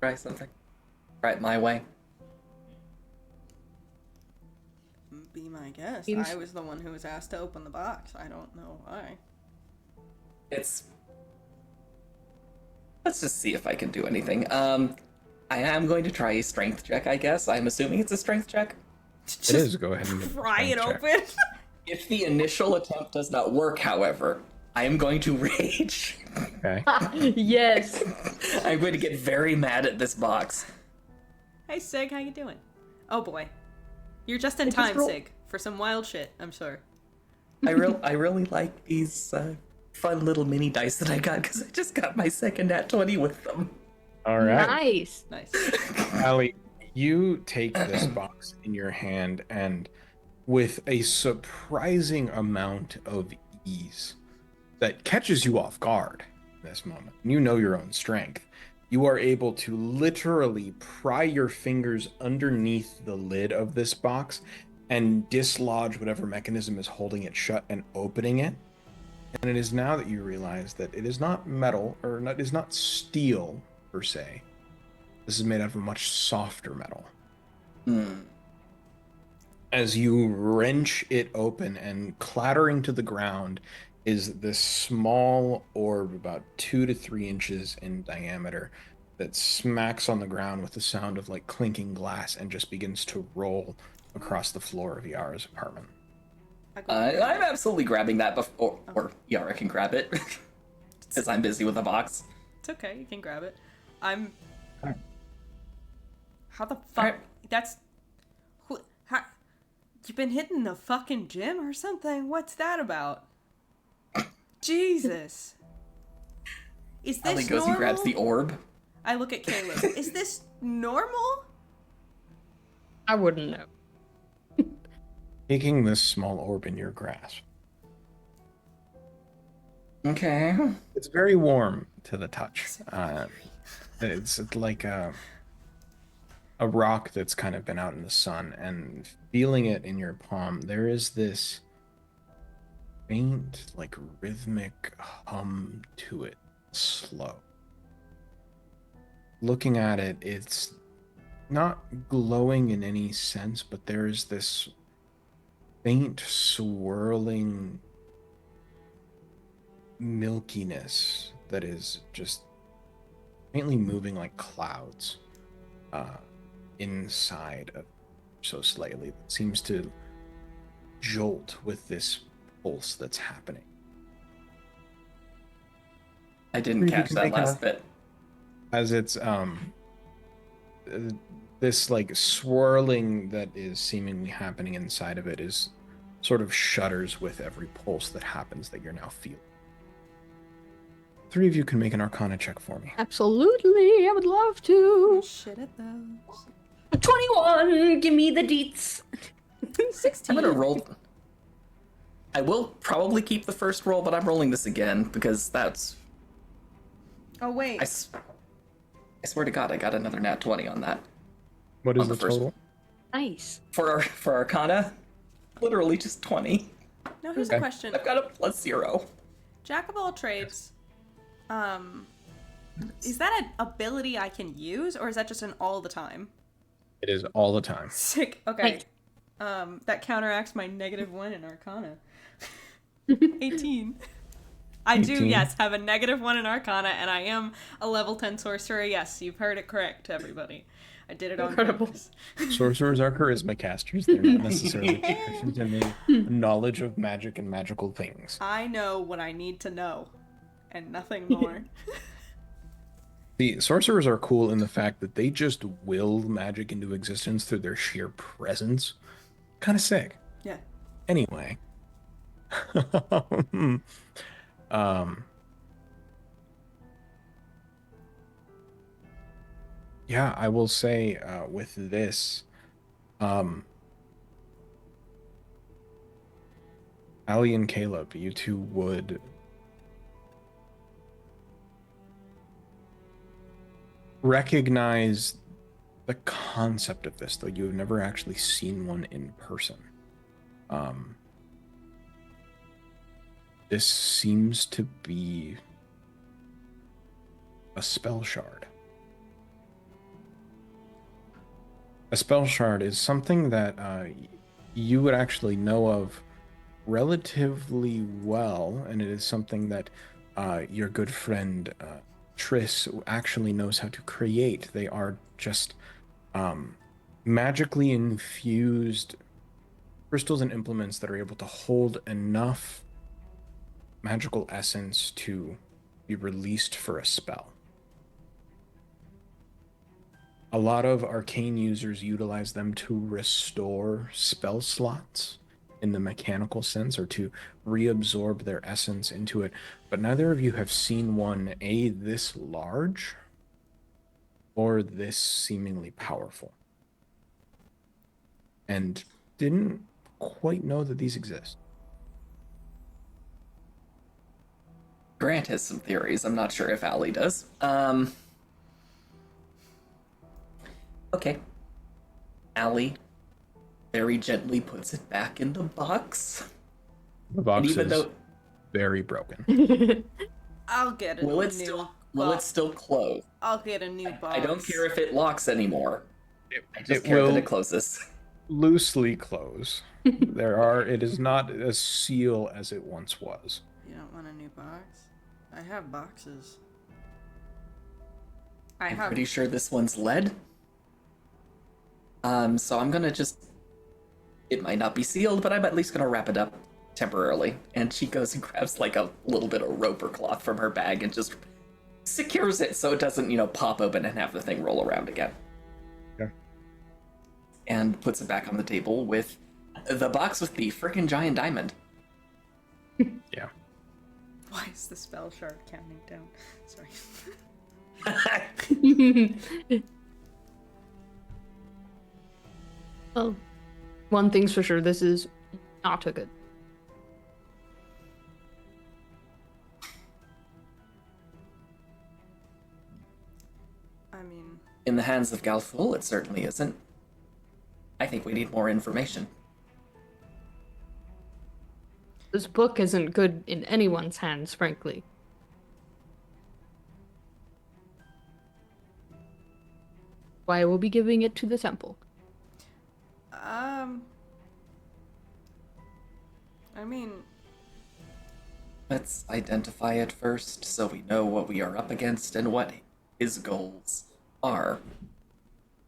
try something? Try it my way." Be my guest. Seems- I was the one who was asked to open the box. I don't know why. Let's just see if I can do anything. I am going to try a strength check, I guess. I'm assuming it's a strength check. Just It is. Go ahead and make a pry it strength check. open. If the initial attempt does not work, however, I am going to rage. Okay. Yes. I'm going to get very mad at this box. Hey Sig, how you doing? Oh boy. You're just in just time, roll- Sig, for some wild shit, I'm sure. I really like these fun little mini dice that I got because I just got my second nat 20 with them. All right. Nice. Nice. Allie, you take this box in your hand and with a surprising amount of ease that catches you off guard in this moment. You know your own strength. You are able to literally pry your fingers underneath the lid of this box and dislodge whatever mechanism is holding it shut and opening it. And it is now that you realize that it is not metal, or not, is not steel per se. This is made out of a much softer metal. As you wrench it open, and clattering to the ground is this small orb about 2 to 3 inches in diameter that smacks on the ground with the sound of like clinking glass and just begins to roll across the floor of Yara's apartment. I go, I'm absolutely grabbing that before, or Yara can grab it. because I'm busy with the box. It's okay. You can grab it. I'm. Alright. How the fuck? Alright. That's. How... You been hitting the fucking gym or something? What's that about? Jesus. Is this Allie goes normal? and grabs the orb. I look at Caleb. Is this normal? I wouldn't know. Taking this small orb in your grasp. Okay. It's very warm to the touch. It's like a rock that's kind of been out in the sun, and feeling it in your palm, there is this faint, like rhythmic hum to it, slow. Looking at it, it's not glowing in any sense, but there is this faint swirling milkiness that is just faintly moving like clouds inside of so slightly. It seems to jolt with this pulse that's happening. I didn't You catch can that make last bit. As it's this like swirling that is seemingly happening inside of it is sort of shudders with every pulse that happens that you're now feeling. 3 of you can make an Arcana check for me. Absolutely, I would love to. Shit at those. 21, give me the deets. 16. I'm gonna roll. I will probably keep the first roll, but I'm rolling this again because that's. Oh, wait. I swear to God, I got another nat 20 on that. What is On the the first total? Nice. For Arcana, literally just 20. Now, here's Okay. a question. I've got a +0. Jack of all trades. Is that an ability I can use, or is that just an all the time? It is all the time. Sick. Okay. That counteracts my -1 in Arcana. 18. I do, 18. yes, have a -1 in Arcana, and I am a level 10 sorcerer. Yes, you've heard it correct, everybody. I did it on Incredible. purpose. Sorcerers are charisma casters. They're not necessarily proficient in the knowledge of magic and magical things. I know what I need to know, and nothing more. The sorcerers are cool in the fact that they just will magic into existence through their sheer presence. Kind of sick. Yeah. Anyway. Yeah, I will say with this, Ali and Caleb, you two would recognize the concept of this, though you have never actually seen one in person. This seems to be a spell shard. A spell shard is something that you would actually know of relatively well, and it is something that your good friend Triss actually knows how to create. They are just magically infused crystals and implements that are able to hold enough magical essence to be released for a spell. A lot of arcane users utilize them to restore spell slots in the mechanical sense, or to reabsorb their essence into it, but neither of you have seen one this large or this seemingly powerful, and didn't quite know that these exist. Grant has some theories. I'm not sure if Allie does. Okay. Allie very gently puts it back in the box. The box even is though- very broken. I'll get a Will it new still box. close? I'll get a new box. I don't care if it locks anymore. I just It care that will it closes. loosely close. It is not as seal as it once was. You don't want a new box? I have boxes. I I'm have. pretty sure this one's lead. So I'm gonna just... It might not be sealed, but I'm at least gonna wrap it up. temporarily, and she goes and grabs like a little bit of rope or cloth from her bag and just secures it so it doesn't, pop open and have the thing roll around again. Okay. And puts it back on the table with the box with the frickin' giant diamond. Yeah. Why is the spell shard counting down? Sorry. Well, one thing's for sure, this is not a good. I mean, In the hands of Galthul, it certainly isn't. I think we need more information. This book isn't good in anyone's hands, frankly. Why I will be giving it to the temple. I mean, Let's identify it first so we know what we are up against and what his goals are.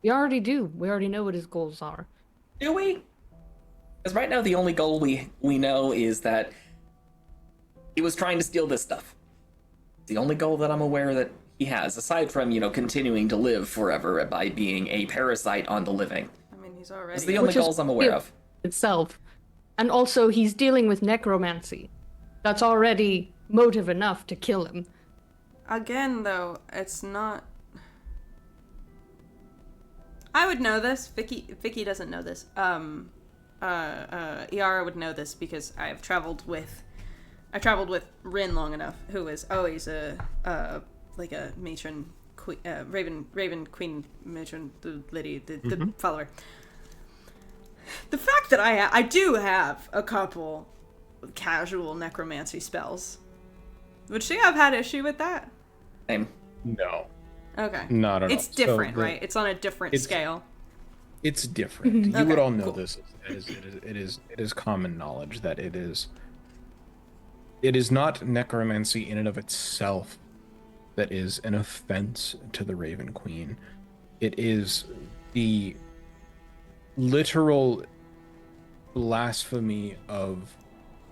We already do. We already know what his goals are. Do we? Because right now the only goal we know is that he was trying to steal this stuff. The only goal that I'm aware that he has, aside from, continuing to live forever by being a parasite on the living. I mean, he's already. That's the only goals I'm aware of. Itself. And also, he's dealing with necromancy. That's already motive enough to kill him. Again, though, it's not. I would know this. Vicky doesn't know this. Iara would know this because I've traveled with Rin long enough, who is always like a matron, Raven Queen matron, the lady, the follower. The fact that I do have a couple casual necromancy spells, would she have had issue with that? Same. No. Okay. Not at all. It's different, So right? It's on a different scale. It's different. You Okay, would all know cool. this. It is common knowledge that it is not necromancy in and of itself that is an offense to the Raven Queen. It is the literal blasphemy of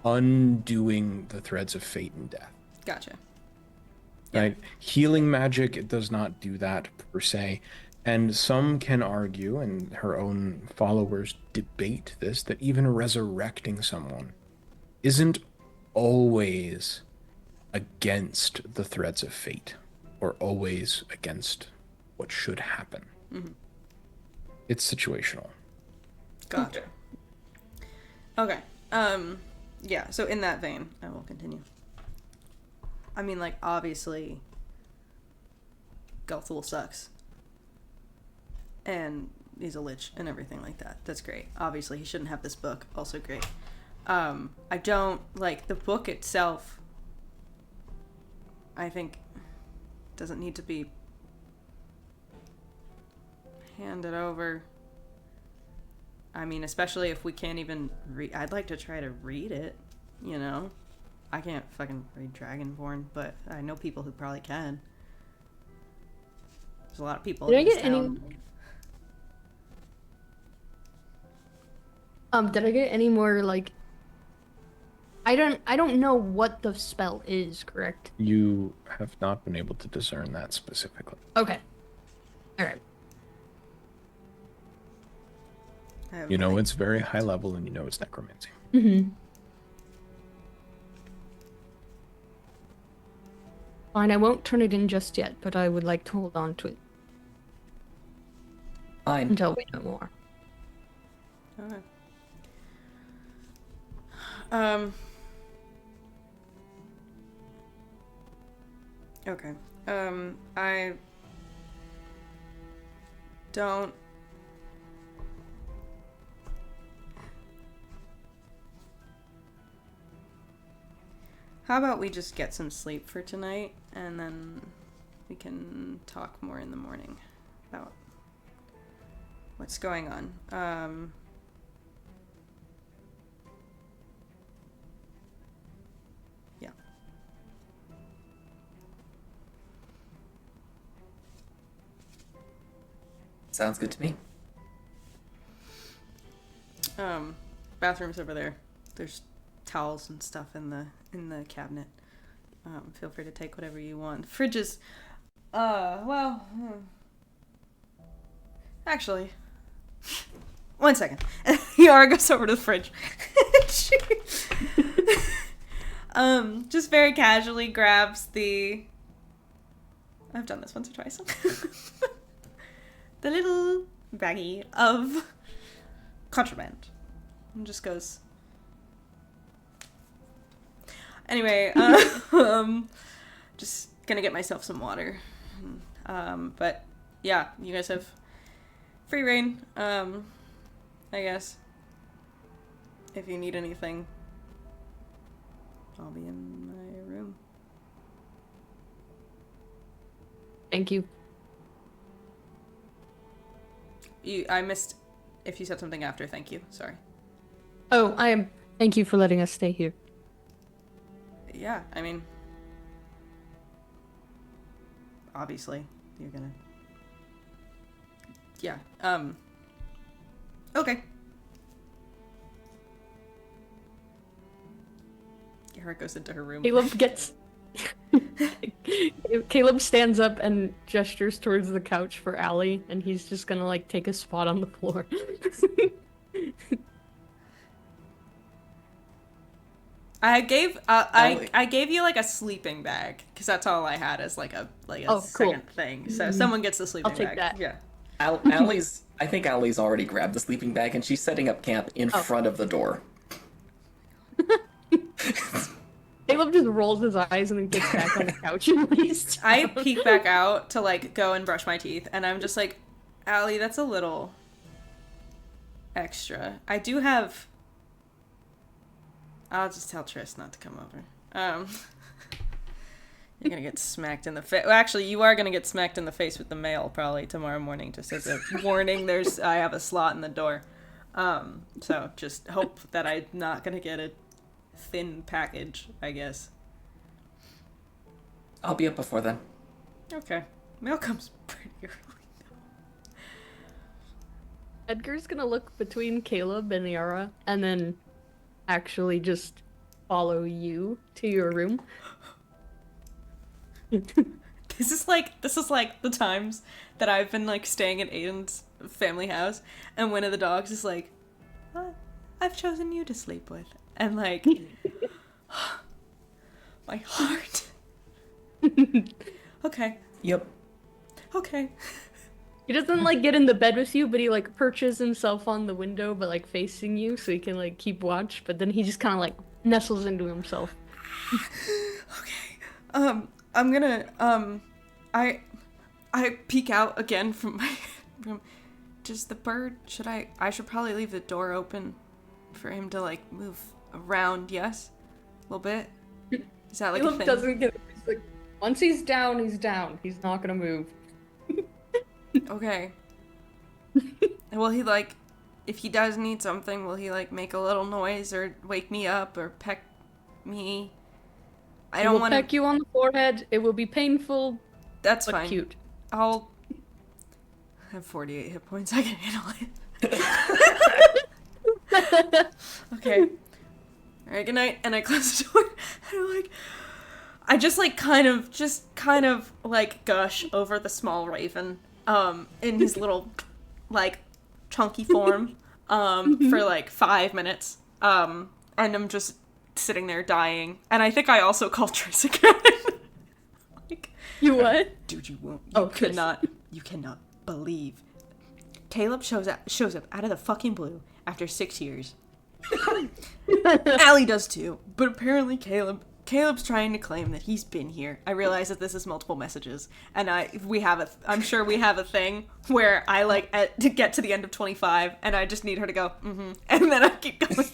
undoing the threads of fate and death. Gotcha. Right? Healing magic, it does not do that per se. And some can argue, and her own followers debate this, that even resurrecting someone isn't always against the threads of fate or always against what should happen. It's situational. Gotcha. Okay. Yeah, so in that vein, I will continue. I mean, like, obviously, Galthul sucks. And he's a lich and everything like that. That's great. Obviously, he shouldn't have this book. Also great. I don't, like, the book itself, I think, doesn't need to be handed over. I mean, especially if we can't even read. I'd like to try to read it, you know? I can't fucking read Dragonborn, but I know people who probably can. There's a lot of people Did I in this get any? town. Did I get any more, like... I don't know what the spell is, correct? You have not been able to discern that specifically. Okay. Alright. I have, You know like, it's very high level, and you know it's necromancy. Mm-hmm. Fine, I won't turn it in just yet, but I would like to hold on to it Fine. until we know more. Okay. Okay. I don't. How about we just get some sleep for tonight, and then we can talk more in the morning about what's going on. Yeah. Sounds good to me. Bathroom's over there. There's towels and stuff in the cabinet. Feel free to take whatever you want. The fridge is, actually, one second. Yara goes over to the fridge. She, just very casually grabs the. I've done this once or twice. The little baggie of contraband, and just goes. Anyway, just gonna get myself some water. But yeah, you guys have free reign. I guess if you need anything, I'll be in my room. Thank you. I missed if you said something after. Thank you. Sorry. Oh, thank you for letting us stay here. Yeah, I mean, obviously, you're gonna. Yeah. Okay. Yara goes into her room. Caleb stands up and gestures towards the couch for Allie, and he's just gonna like take a spot on the floor. I gave you like a sleeping bag because that's all I had as like a second thing. So someone gets the sleeping bag. I'll take that. Yeah. I think Allie's already grabbed the sleeping bag and she's setting up camp in front of the door. Caleb just rolls his eyes and then gets back on the couch and lays down. I peek back out to like go and brush my teeth, and I'm just like, Allie, that's a little extra. I do have. I'll just tell Triss not to come over. You're gonna get smacked in the face. Well, actually, you are gonna get smacked in the face with the mail probably tomorrow morning. Just as a warning, I have a slot in the door. So just hope that I'm not gonna get a thin package, I guess. I'll be up before then. Okay. Mail comes pretty early. Edgar's gonna look between Caleb and Yara and then actually just follow you to your room. This is like the times that I've been like staying at Aiden's family house, and one of the dogs is like, I've chosen you to sleep with. And like my heart. Okay. Yep. Okay. He doesn't like get in the bed with you, but he like perches himself on the window but like facing you so he can like keep watch, but then he just kind of like nestles into himself. Okay. I'm gonna I peek out again from my room. Does the bird I should probably leave the door open for him to like move around, yes? A little bit? Is that like Caleb a thing? doesn't get like, once he's down, he's down. He's not gonna move. Okay. Will he like, if he does need something, will he like make a little noise or wake me up or peck me? I don't want to peck you on the forehead. It will be painful. That's but fine. Cute. I'll have 48 hit points. I can handle it. Okay. All right. Good night. And I close the door. And I just kind of like gush over the small raven, in his little, like, chunky form, for like 5 minutes, and I'm just sitting there dying. And I think I also called Triss again. Like, You what? dude, you won't. Triss. You cannot believe. Caleb shows up out of the fucking blue after 6 years. Allie does too, but apparently Caleb's trying to claim that he's been here. I realize that this is multiple messages, and I'm sure we have a thing where I to get to the end of 25, and I just need her to go, and then I keep going.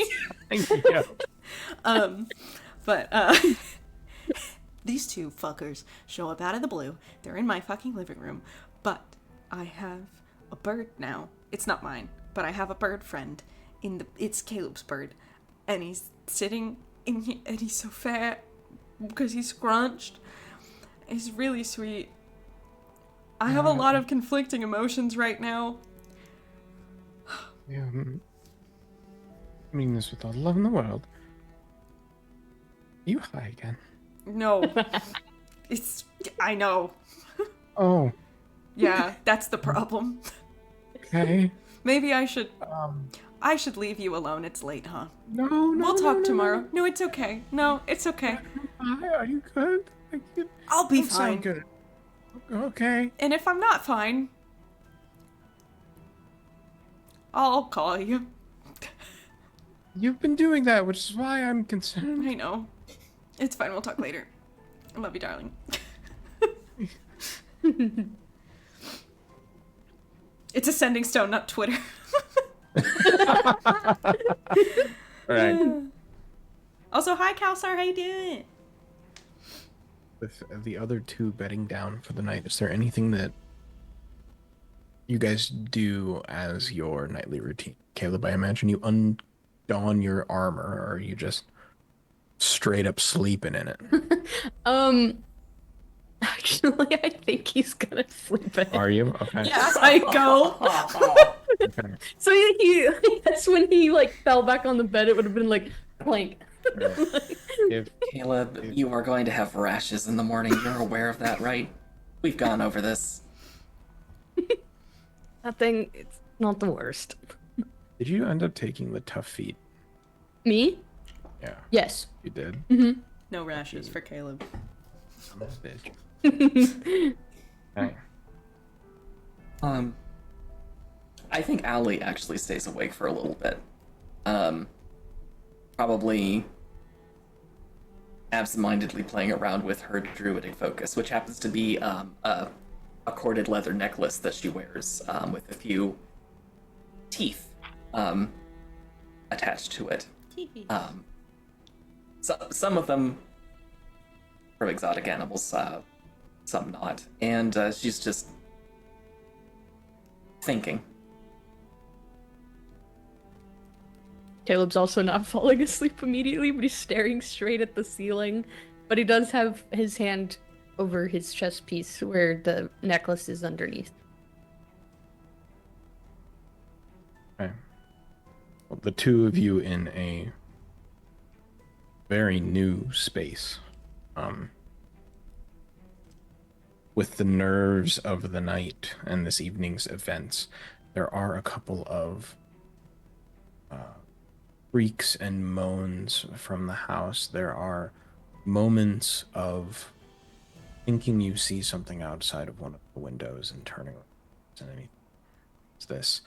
But these two fuckers show up out of the blue. They're in my fucking living room, but I have a bird now. It's not mine, but I have a bird friend. It's Caleb's bird, and he's sitting in here, and he's so fat because he's scrunched. He's really sweet. I have a lot of conflicting emotions right now. Yeah, I mean this with all the love in the world. You high again? No. I know. Oh, Yeah, that's the problem. okay. Maybe I should Um, leave you alone. It's late, huh? no, no, We'll talk no, tomorrow. No. No, it's okay. No, it's okay. Hi, are you good? I'll be Don't sound fine. good. Okay. And if I'm not fine, I'll call you. You've been doing that, which is why I'm concerned. I know. It's fine. We'll talk later. I love you, darling. It's a sending stone, not Twitter. Right. Also, hi, Kelsar. How you doing? With the other two bedding down for the night, is there anything that you guys do as your nightly routine? Caleb, I imagine you undon your armor, or are you just straight up sleeping in it? Actually, I think he's gonna sleep in it. Are you? Okay. Yeah, I go. Okay. So that's when he like fell back on the bed. It would have been like clank. Right. If Caleb, you are going to have rashes in the morning. You're aware of that, right? We've gone over this. That thing, it's not the worst. did you end up taking the tough feet? Me? Yeah, Yes. you did. No rashes for Caleb. Son of a bitch. Okay. I think Allie actually stays awake for a little bit. Probably absentmindedly playing around with her druidic focus, which happens to be a corded leather necklace that she wears with a few teeth attached to it. Some of them from exotic animals, some not. And she's just thinking. Caleb's also not falling asleep immediately, but he's staring straight at the ceiling. But he does have his hand over his chest piece where the necklace is underneath. Okay. Well, the two of you in a very new space, with the nerves of the night and this evening's events, there are a couple of creaks and moans from the house. There are moments of thinking you see something outside of one of the windows and turning around. It's this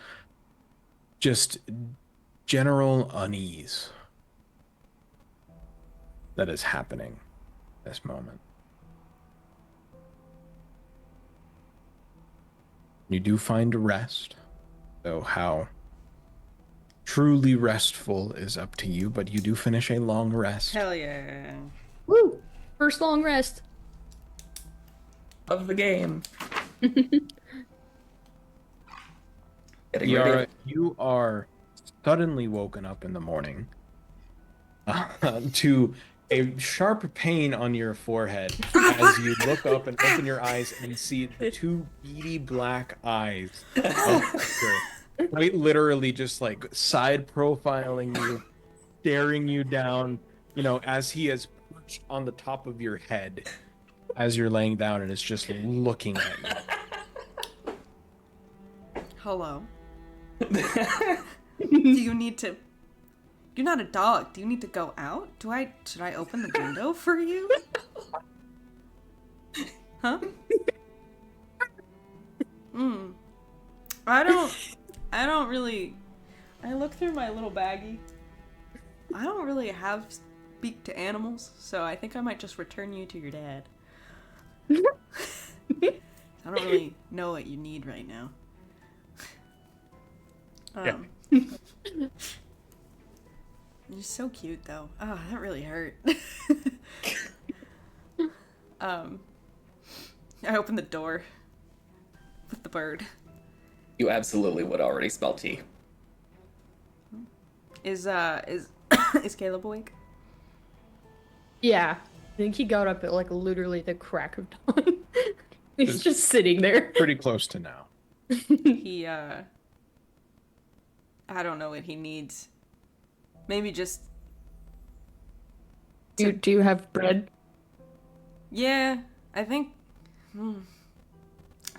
just general unease that is happening this moment. You do find rest, though how truly restful is up to you, but you do finish a long rest. Hell yeah. Woo! First long rest. Of the game. Getting Yara, ready. you are suddenly woken up in the morning to a sharp pain on your forehead as you look up and open your eyes and see the two beady black eyes of Victor, quite literally just like side profiling you, staring you down, as he has perched on the top of your head as you're laying down and is just looking at you. Hello. Do you need to... You're not a dog. Do you need to go out? Should I open the window for you? Huh? I don't really... I look through my little baggie. I don't really have speak to animals, so I think I might just return you to your dad. I don't really know what you need right now. You're so cute, though. Oh, that really hurt. I opened the door with the bird. You absolutely would already smell tea. Is Caleb awake? Yeah. I think he got up at like literally the crack of dawn. He's just sitting there. Pretty close to now. He, I don't know what he needs. Maybe just Do you have bread? Yeah, I think. I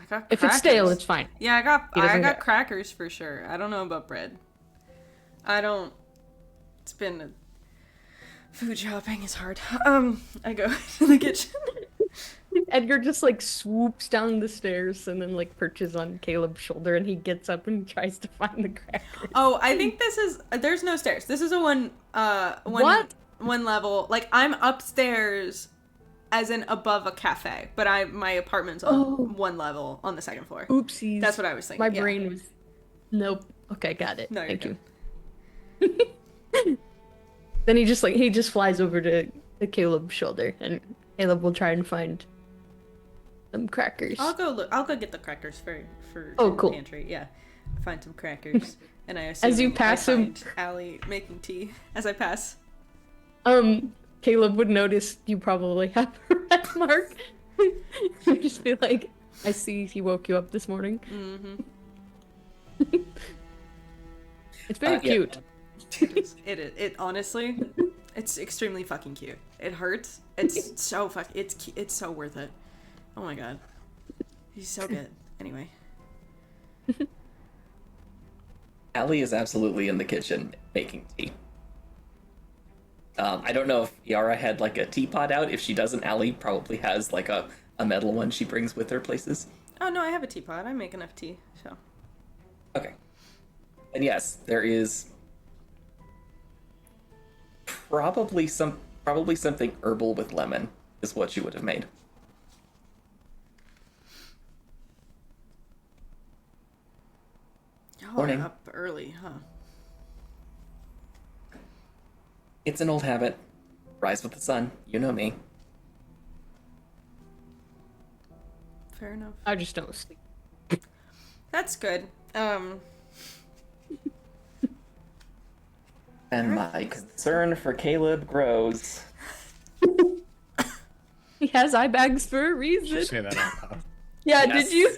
got If it's stale, crackers. it's fine. Yeah, He I doesn't got care. crackers for sure. I don't know about bread. I don't. It's been food shopping is hard. I go to the kitchen. Edgar just like swoops down the stairs and then like perches on Caleb's shoulder, and he gets up and tries to find the crackers. Oh, I think this is. There's no stairs. This is a one What? one level. Like I'm upstairs, as in above a cafe, but my apartment's on Oh. one level on the second floor. Oopsies. That's what I was thinking. My yeah. brain was. Nope. Okay, got it. No, you're Thank good. you. Then he just flies over to Caleb's shoulder, and Caleb will try and find some crackers. I'll go get the crackers for Oh, in the cool. pantry. Yeah, find some crackers, and I assume As you pass I him- find Allie making tea as I pass. Caleb would notice you probably have a red mark. He'd just be like, I see he woke you up this morning. Mm-hmm. It's very Yeah. cute. It honestly, it's extremely fucking cute. It hurts. It's so it's so worth it. Oh my god, he's so good. Anyway, Allie is absolutely in the kitchen making tea. I don't know if Yara had like a teapot out. If she doesn't, Allie probably has like a metal one she brings with her places. oh no, I have a teapot. I make enough tea. So Okay. And yes, there is probably something herbal with lemon is what she would have made. y'all Morning. are up early, huh? It's an old habit. Rise with the sun. You know me. Fair enough. I just don't sleep. That's good. And my concern for Caleb grows. He has eye bags for a You reason. say that out loud. Yeah, Yes. did you?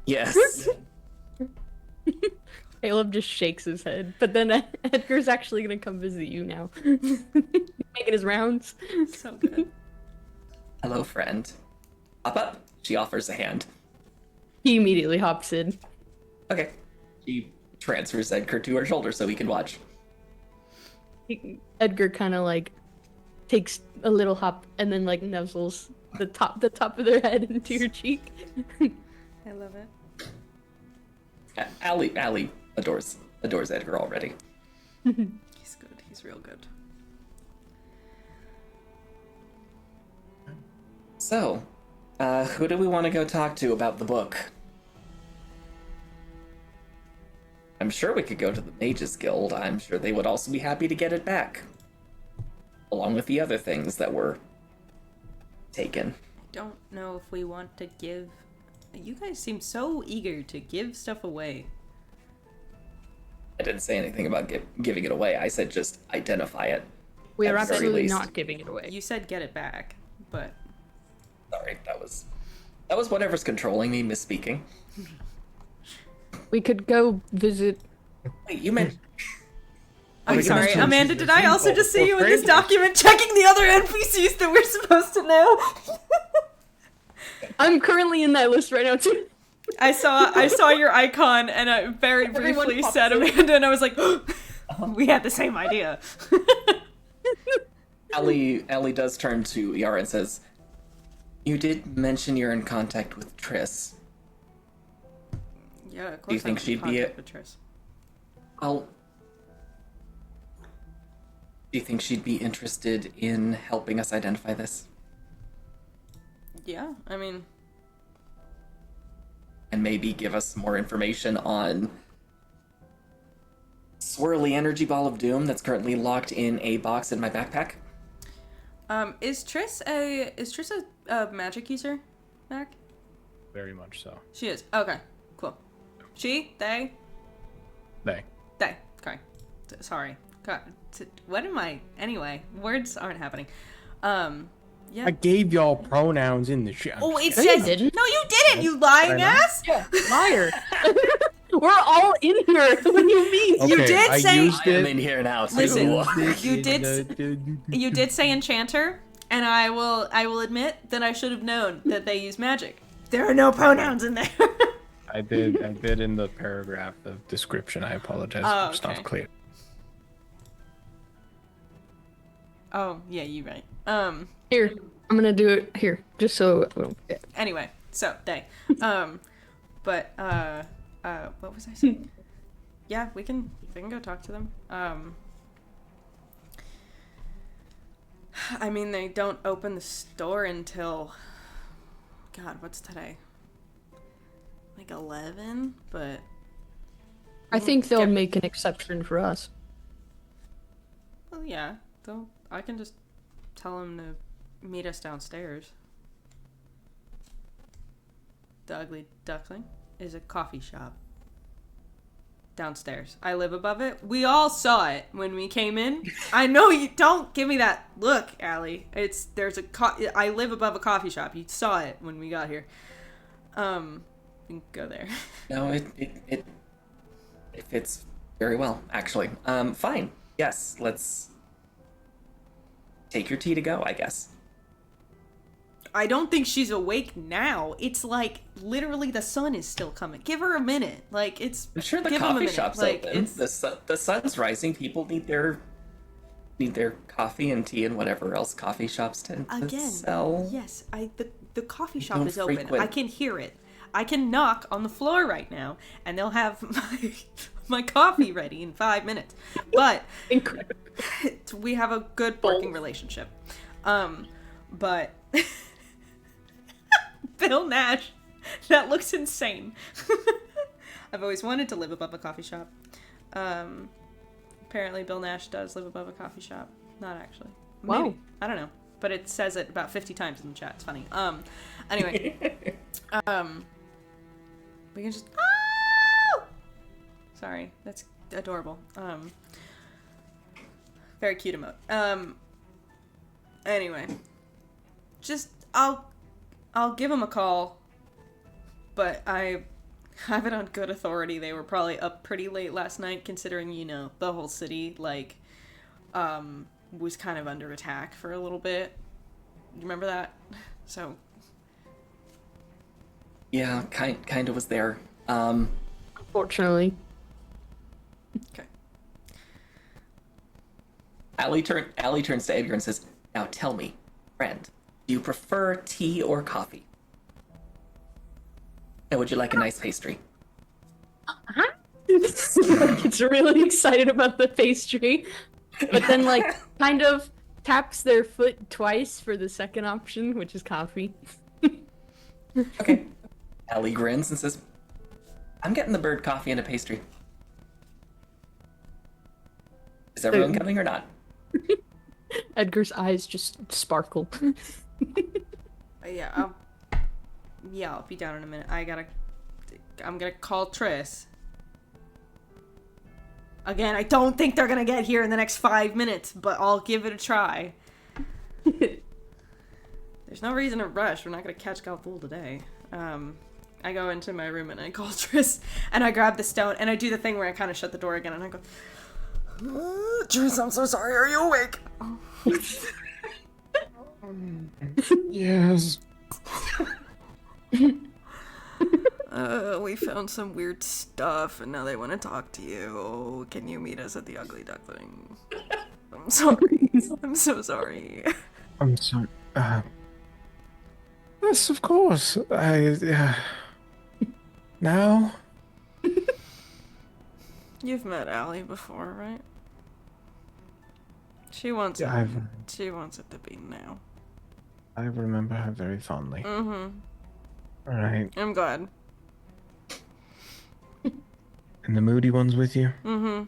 Yes. Caleb just shakes his head, but then Edgar's actually gonna come visit you now. Making his rounds. So good. Hello, friend. Hop up. She offers a hand. He immediately hops in. Okay. She transfers Edgar to her shoulder so he can watch. Edgar kind of like takes a little hop and then like nuzzles the top of their head into your cheek. I love it. Allie adores Edgar already. He's good. He's real good. So, who do we want to go talk to about the book? I'm sure we could go to the Mages Guild. I'm sure they would also be happy to get it back. Along with the other things that were taken. Don't know if we want to give. You guys seem so eager to give stuff away. I didn't say anything about giving it away. I said just identify it. We are At the very absolutely least. not giving it away. You said get it back, but Sorry, that was whatever's controlling me misspeaking. We could go visit. Wait, you meant I'm we can sorry, mention Amanda. she's Did I also just see you in this document checking the other NPCs that we're supposed to know? I'm currently in that list right now too. I saw your icon and I very Everyone briefly pops said in. Amanda, and I was like, we had the same idea. Allie does turn to Yara and says, "You did mention you're in contact with Triss. Yeah, of course. Do you think I'm in she'd be contact with Triss. Well, do you think she'd be interested in helping us identify this? Yeah, I mean, And maybe give us more information on swirly energy ball of doom that's currently locked in a box in my backpack? is Triss a magic user, Mac? Very much so. She is. Okay, cool. She, they, They. Okay. Sorry. God, what am I? Anyway, words aren't happening. Yeah. I gave y'all pronouns in the chat. Oh, it No, you says didn't. No, you didn't. You lying Did I not? ass. Yeah, liar. We're all in here. What do you mean? You did I say- used I am it. in here now. Too. Listen, you did say enchanter, and I will admit that I should have known that they use magic. There are no pronouns in there. I did in the paragraph of description. I apologize. Oh, It's okay. not clear. Oh, yeah, you're right. Here, I'm gonna do it here, just so I don't forget. Anyway, so they. But what was I saying? Yeah, we can go talk to them. I mean, they don't open the store until, God, what's today? Like 11, but I think they'll Yeah. make an exception for us. well, yeah, I can just tell them to meet us downstairs. The Ugly Duckling is a coffee shop downstairs. I live above it. We all saw it when we came in. I know you don't give me that look, Allie. I live above a coffee shop. You saw it when we got here. We can go there. No, it fits very well, actually. Fine. Yes, let's take your tea to go, I guess. I don't think she's awake now. It's like literally the sun is still coming. Give her a minute. Like it's. I'm sure the give 'em a coffee minute. shop's Like, open. it's- The sun's rising. People need their coffee and tea and whatever else coffee shops tend to Again, sell. yes, the coffee shop don't is open. frequent- I can hear it. I can knock on the floor right now, and they'll have my coffee ready in 5 minutes. But Incredible. we have a good working relationship. But Bill Nash, that looks insane. I've always wanted to live above a coffee shop. Apparently Bill Nash does live above a coffee shop. Not actually. Wow. Maybe. I don't know. But it says it about 50 times in the chat. It's funny. Anyway. We can just. Oh! Sorry, that's adorable. Very cute emote. Anyway, just I'll give them a call, but I have it on good authority. They were probably up pretty late last night, considering the whole city was kind of under attack for a little bit. You remember that? So. Yeah, kind of was there. Unfortunately. Okay. Allie turns to Edgar and says, "Now tell me, friend, do you prefer tea or coffee? And would you like a nice pastry?" It's really excited about the pastry, but then kind of taps their foot twice for the second option, which is coffee. Okay. Allie grins and says, "I'm getting the bird coffee and a pastry. Is everyone coming or not?" Edgar's eyes just sparkle. Yeah, I'll be down in a minute. I'm gonna call Triss. Again, I don't think they're gonna get here in the next 5 minutes, but I'll give it a try. There's no reason to rush. We're not gonna catch Galfool today. I go into my room and I call Triss, and I grab the stone, and I do the thing where I kind of shut the door again, and I go, Triss, I'm so sorry. Are you awake? Yes. We found some weird stuff, and now they want to talk to you. Can you meet us at the Ugly Duckling? I'm sorry. I'm so sorry. I'm sorry. Yes, of course. Now? You've met Allie before, right? She wants Yeah, it. She wants it to be now. I remember her very fondly. Mm-hmm. All right. I'm glad. And the moody one's with you? Mm-hmm.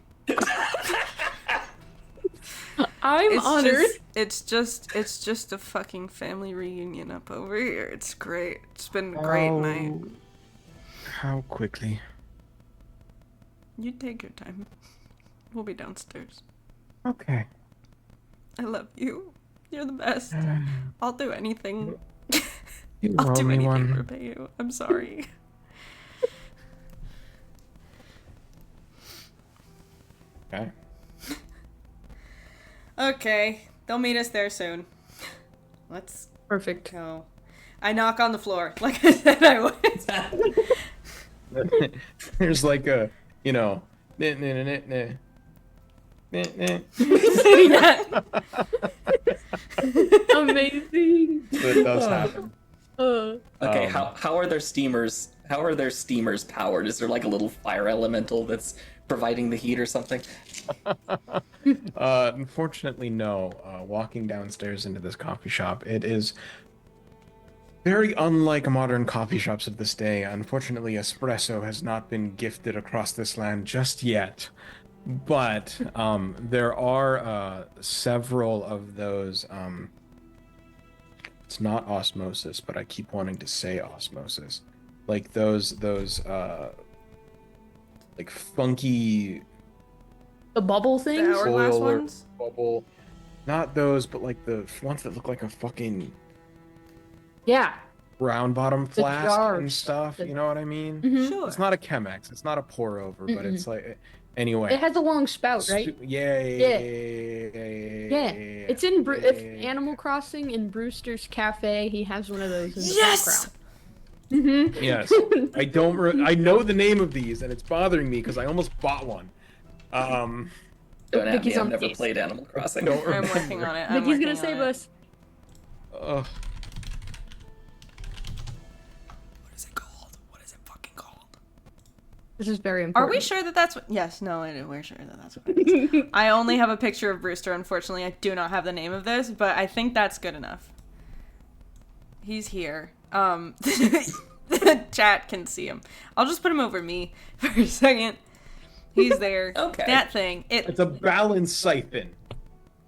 I'm honored. It's just a fucking family reunion up over here. It's great. It's been a great night. How quickly? You take your time. We'll be downstairs. Okay. I love you. You're the best. I'll do anything. You I'll owe do me anything to one. repay you. I'm sorry. Okay. Okay, they'll meet us there soon. Let's Perfect. go. I knock on the floor, like I said I would. There's like a, you know, nah, nah, nah, nah, nah, nah, Saying that. Amazing. So it does happen. Okay, Um, how are their steamers? How are their steamers powered? Is there like a little fire elemental that's providing the heat or something? Unfortunately, no. Walking downstairs into this coffee shop, it is very unlike modern coffee shops of this day. Unfortunately, espresso has not been gifted across this land just yet. But there are several of those. It's not osmosis, but I keep wanting to say osmosis. Like those like funky The bubble The things? hourglass boiler ones? bubble. Not those, but like the ones that look like a fucking Yeah. round bottom flask and jars. stuff. You know what I mean? Mhm. Sure. It's not a Chemex. It's not a pour over, but it's like anyway. It has a long spout, right? Yeah. Yeah. It's in if Animal Crossing in Brewster's Cafe. He has one of those in the Yes! background. Mm-hmm. Yes. I know the name of these, and it's bothering me because I almost bought one. Don't at me, Vicky's I've on never case. played Animal Crossing. Don't I'm remember. working on it. I'm Vicky's working gonna on save it. us. Ugh. What is it called? What is it fucking called? This is very Are important. we sure that that's what... Yes, no, we're sure that that's what it is. I only have a picture of Brewster, unfortunately. I do not have the name of this, but I think that's good enough. He's here. The chat can see him. I'll just put him over me for a second. He's there. Okay. That thing. It's a balance siphon.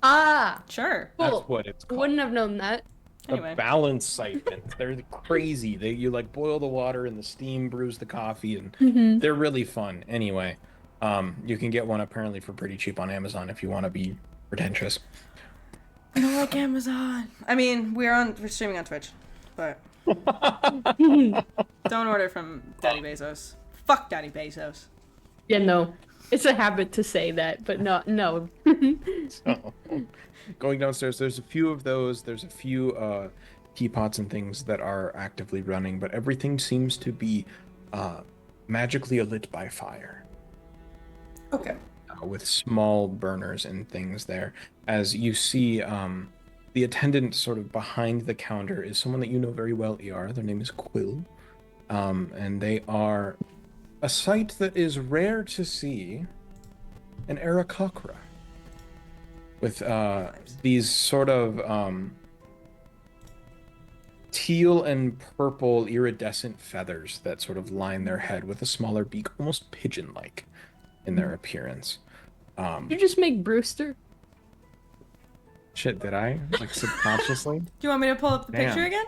Ah, Sure. cool. That's what it's called. Wouldn't have known that. Anyway. A balance siphon. They're crazy. You like boil the water and the steam brews the coffee, and they're really fun. Anyway, you can get one apparently for pretty cheap on Amazon if you want to be pretentious. I don't like Amazon. I mean, we're streaming on Twitch, but don't order from Daddy Bezos. Fuck Daddy Bezos. Yeah, no. It's a habit to say that, but no. So, going downstairs, there's a few of those. There's a few teapots and things that are actively running, but everything seems to be magically lit by fire. Okay. With small burners and things there. As you see, the attendant sort of behind the counter is someone that you know very well, ER. Their name is Quill. And they are a sight that is rare to see, an Aarakocra. With these sort of teal and purple iridescent feathers that sort of line their head with a smaller beak, almost pigeon-like in their appearance. You just make Brewster? Shit, did I? Like subconsciously? Do you want me to pull up the picture Damn. again?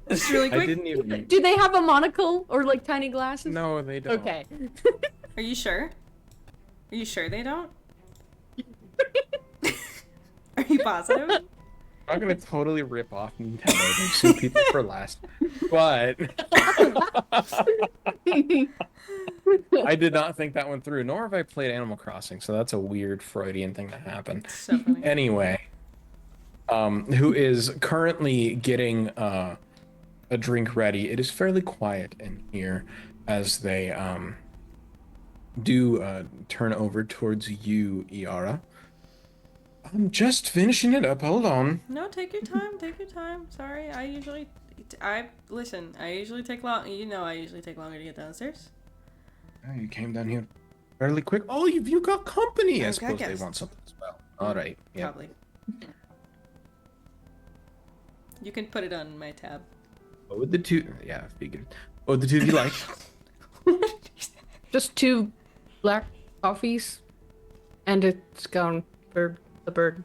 Just really I quick. didn't even. Do they have a monocle or like tiny glasses? No, they don't. Okay. Are you sure? Are you sure they don't? Are you positive? I'm not gonna totally rip off Nintendo. They've sued people for less. But I did not think that one through, nor have I played Animal Crossing, so that's a weird Freudian thing to happen. So funny. Anyway, who is currently getting a drink ready. It is fairly quiet in here as they do turn over towards you, Iara. I'm just finishing it up. Hold on. No, take your time. Take your time. Sorry, I usually take long. You know, I usually take longer to get downstairs. Oh, you came down here fairly quick. Oh, you got company. I I've got suppose they guests. want something as well. All right. Yeah. Probably. You can put it on my tab. What would the two? Yeah, I figured. What would the two of you like? Just 2 black coffees and a scone for the bird.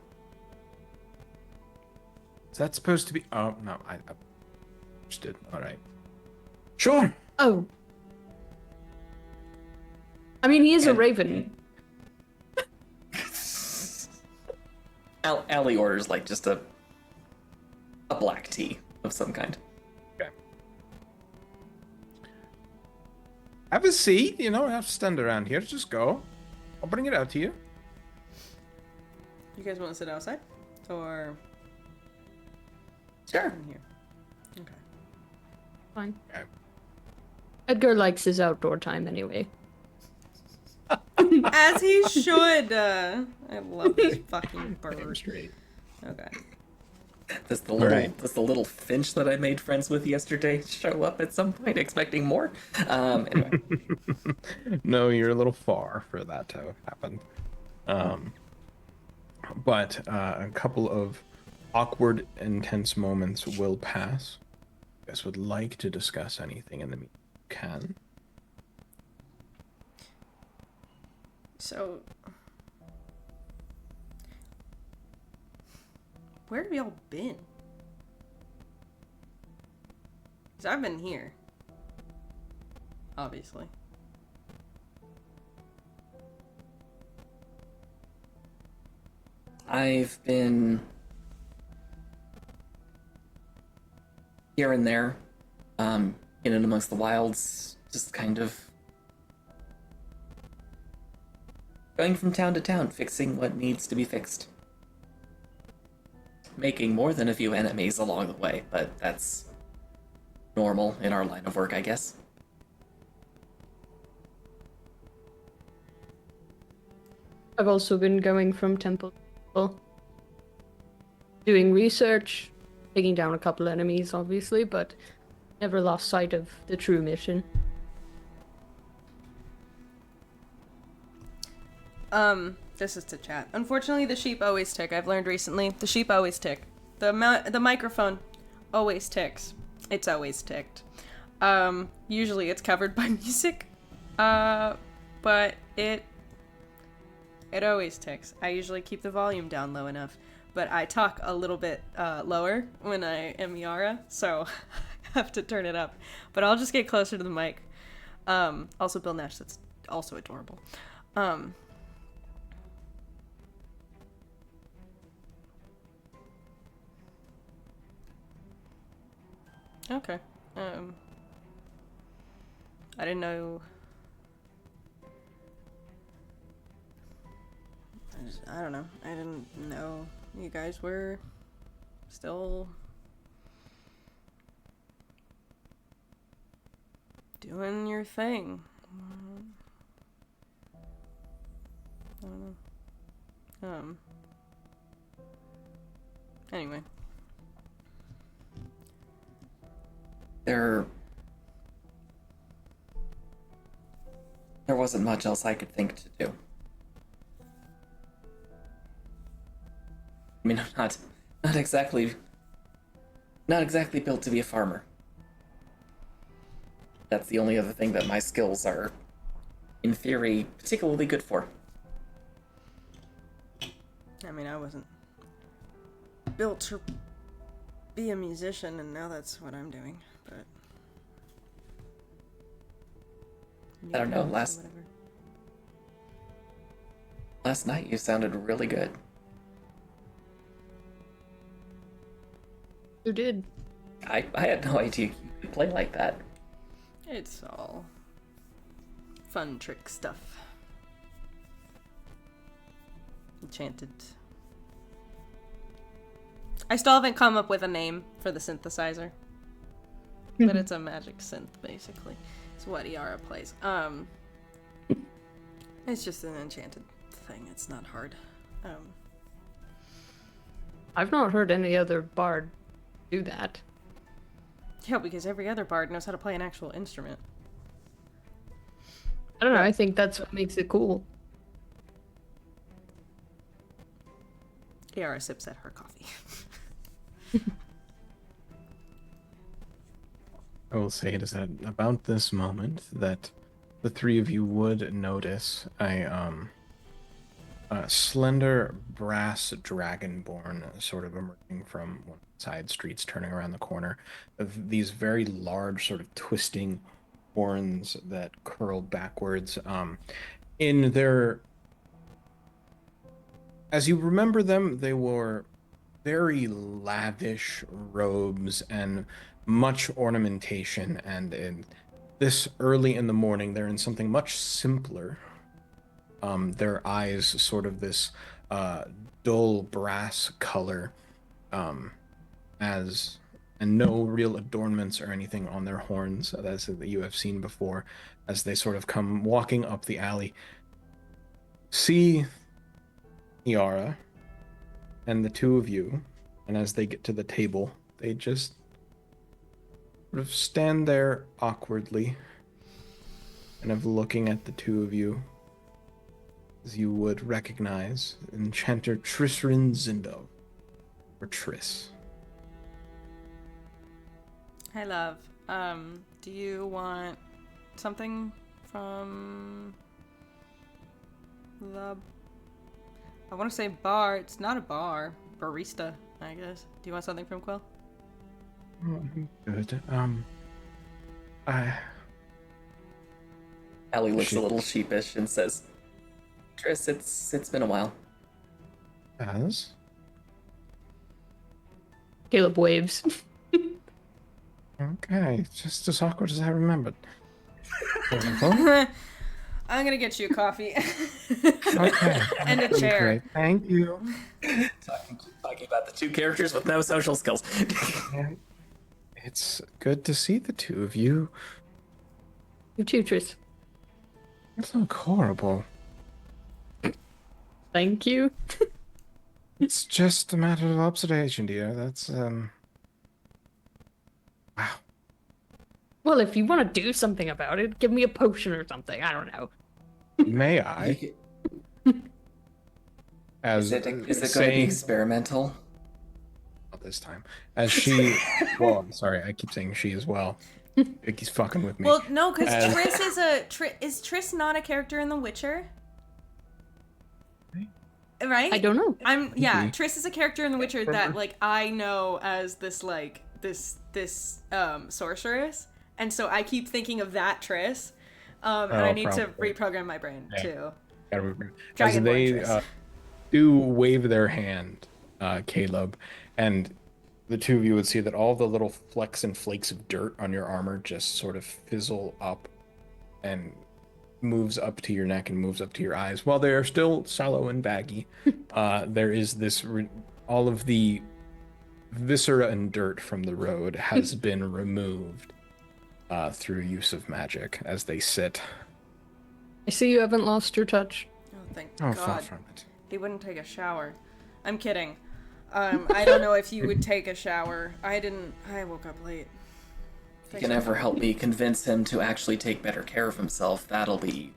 Is that supposed to be? Oh no, I understood. All right. Sure. Oh. I mean, he is a And- raven. Allie orders like just a black tea of some kind. Okay. Have a seat. You know, have to stand around here. Just go. I'll bring it out to you. You guys want to sit outside? Or Sure. in here? Okay. Fine. Okay. Edgar likes his outdoor time anyway. As he should. I love this fucking Damn bird. straight. Okay. Does the little Right. does the little finch that I made friends with yesterday show up at some point, expecting more? Anyway, No, you're a little far for that to have happened. But a couple of awkward, intense moments will pass. You guys would like to discuss anything in the meeting? You can. So, where have y'all been? Because I've been here. Obviously. I've been here and there, in and amongst the wilds, just kind of going from town to town, fixing what needs to be fixed. Making more than a few enemies along the way, but that's normal in our line of work, I guess. I've also been going from temple to temple, doing research, taking down a couple enemies, obviously, but never lost sight of the true mission. This is to chat. Unfortunately, the sheep always tick. I've learned recently, the sheep always tick. The microphone always ticks. It's always ticked. Usually it's covered by music, but it always ticks. I usually keep the volume down low enough, but I talk a little bit lower when I am Yara, so I have to turn it up. But I'll just get closer to the mic. Also, Bill Nash, that's also adorable. Okay. I didn't know. I don't know. I didn't know you guys were still doing your thing. I don't know. Anyway. There wasn't much else I could think to do. I mean, I'm not exactly built to be a farmer. That's the only other thing that my skills are, in theory, particularly good for. I mean, I wasn't built to be a musician, and now that's what I'm doing, but... I don't know, Whatever. last night you sounded really good. You did. I had no idea you could play like that. It's all fun trick stuff. Enchanted. I still haven't come up with a name for the synthesizer. But it's a magic synth, basically. It's what Iara plays. It's just an enchanted thing. It's not hard. I've not heard any other bard do that. Yeah, because every other bard knows how to play an actual instrument. I don't know, I think that's what makes it cool. Iara sips at her coffee. I will say it is at about this moment that the three of you would notice a slender brass dragonborn sort of emerging from one of the side streets, turning around the corner, of these very large sort of twisting horns that curl backwards. In their, as you remember them, they wore very lavish robes and much ornamentation, and in this early in the morning they're in something much simpler. Their eyes sort of this dull brass color, and no real adornments or anything on their horns as that you have seen before, as they sort of come walking up the alley. See Yara and the two of you, and as they get to the table, they just sort of stand there awkwardly, kind of looking at the two of you, as you would recognize Enchanter Trisrin Zindov, or Triss. Hi, love. Do you want something from the... I want to say bar. It's not a bar. Barista, I guess. Do you want something from Quill? Good. Allie looks a little sheepish and says, Triss, it's been a while. As? Caleb waves. Okay, just as awkward as I remembered. I'm gonna get you a coffee. Okay. And a chair. Great. Thank you. Talking about the two characters with no social skills. And it's good to see the two of you. You too, Triss. You look horrible. Thank you. It's just a matter of observation, dear. That's, wow. Well, if you want to do something about it, give me a potion or something. I don't know. May I? As Is it going to be saying experimental? not this time, as she, well, I'm sorry, I keep saying she as well. Vicky's fucking with me. Well, no, because As- Triss is Triss not a character in The Witcher? Right? I don't know. Yeah, Maybe. Triss is a character in The Witcher that like I know as this like this sorceress, and so I keep thinking of that Triss, and I need probably. to reprogram my brain too. Gotta remember. As Dragonborn they Triss. do wave their hand, Caleb, and the two of you would see that all the little flecks and flakes of dirt on your armor just sort of fizzle up and moves up to your neck and moves up to your eyes. While they are still sallow and baggy, there is this all of the viscera and dirt from the road has been removed through use of magic as they sit. I see you haven't lost your touch. Oh, thank Oh, far God. from it. He wouldn't take a shower. I'm kidding. I don't know if you would take a shower. I woke up late. If you can ever help me convince him to actually take better care of himself, that'll be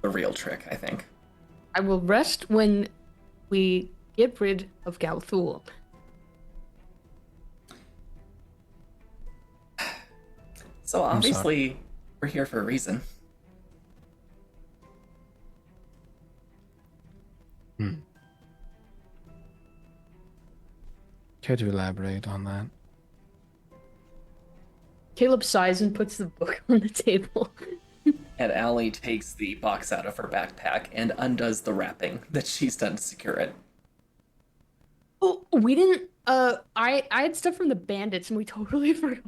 the real trick, I think. I will rest when we get rid of Galthul. So obviously, we're here for a reason. Care to elaborate on that? Caleb sighs and puts the book on the table. And Allie takes the box out of her backpack and undoes the wrapping that she's done to secure it. Oh, we didn't. I had stuff from the bandits, and we totally forgot.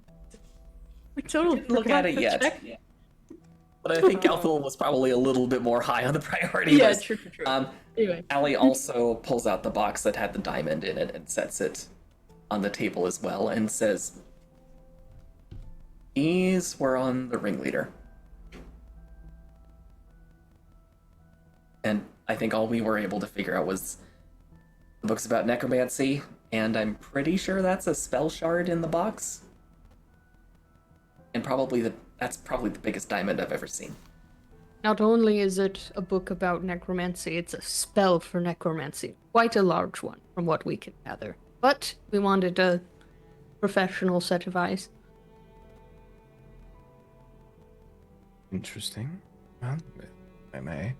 We totally Didn't look forgot at it to yet. check. Yeah. But I think Galthul was probably a little bit more high on the priority Yeah, list. true. Anyway, Allie also pulls out the box that had the diamond in it and sets it on the table as well and says, "These were on the ringleader." And I think all we were able to figure out was the book's about necromancy, and I'm pretty sure that's a spell shard in the box. And that's probably the biggest diamond I've ever seen. Not only is it a book about necromancy, it's a spell for necromancy. Quite a large one, from what we can gather. But we wanted a professional set of eyes. Interesting. Well, if I may.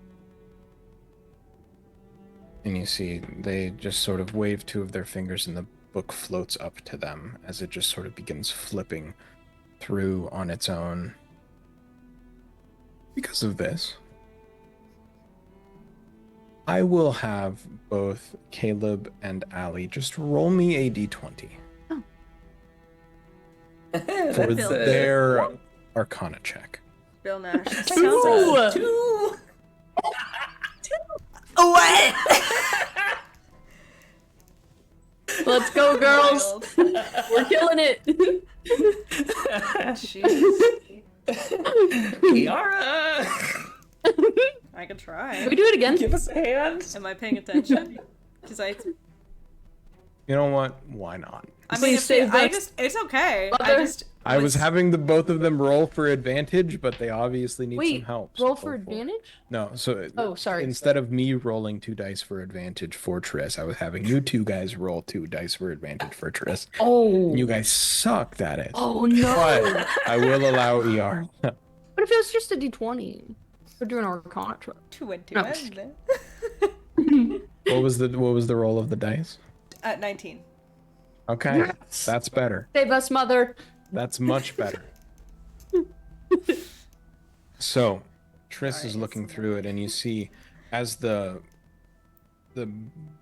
And you see, they just sort of wave two of their fingers and the book floats up to them as it just sort of begins flipping through on its own. Because of this, I will have both Caleb and Allie just roll me a d20 for That's, their Arcana check. Bill Nash. Ooh! two. What? Let's go, girls. Wild. We're killing it. Jeez. Yara! I could Can try. we do it again? Give us a hand. Am I paying attention? Because You know what? Why not? I mean, Please save us. it's okay. Mother. I was having the both of them roll for advantage, but they obviously need some Wait, help. so roll go for it. advantage? No, so Oh, sorry. instead of me rolling 2 dice for advantage for Triss, I was having you 2 guys roll 2 dice for advantage for Triss. Oh. You guys sucked at it. Oh no. But I will allow ER. What if it was just a d20? We're doing our Arcana check. 20. No, I'm just What was the roll of the dice? 19. Okay, Yes. that's better. Save us, mother. That's much better. So, Triss is looking through it, and you see as the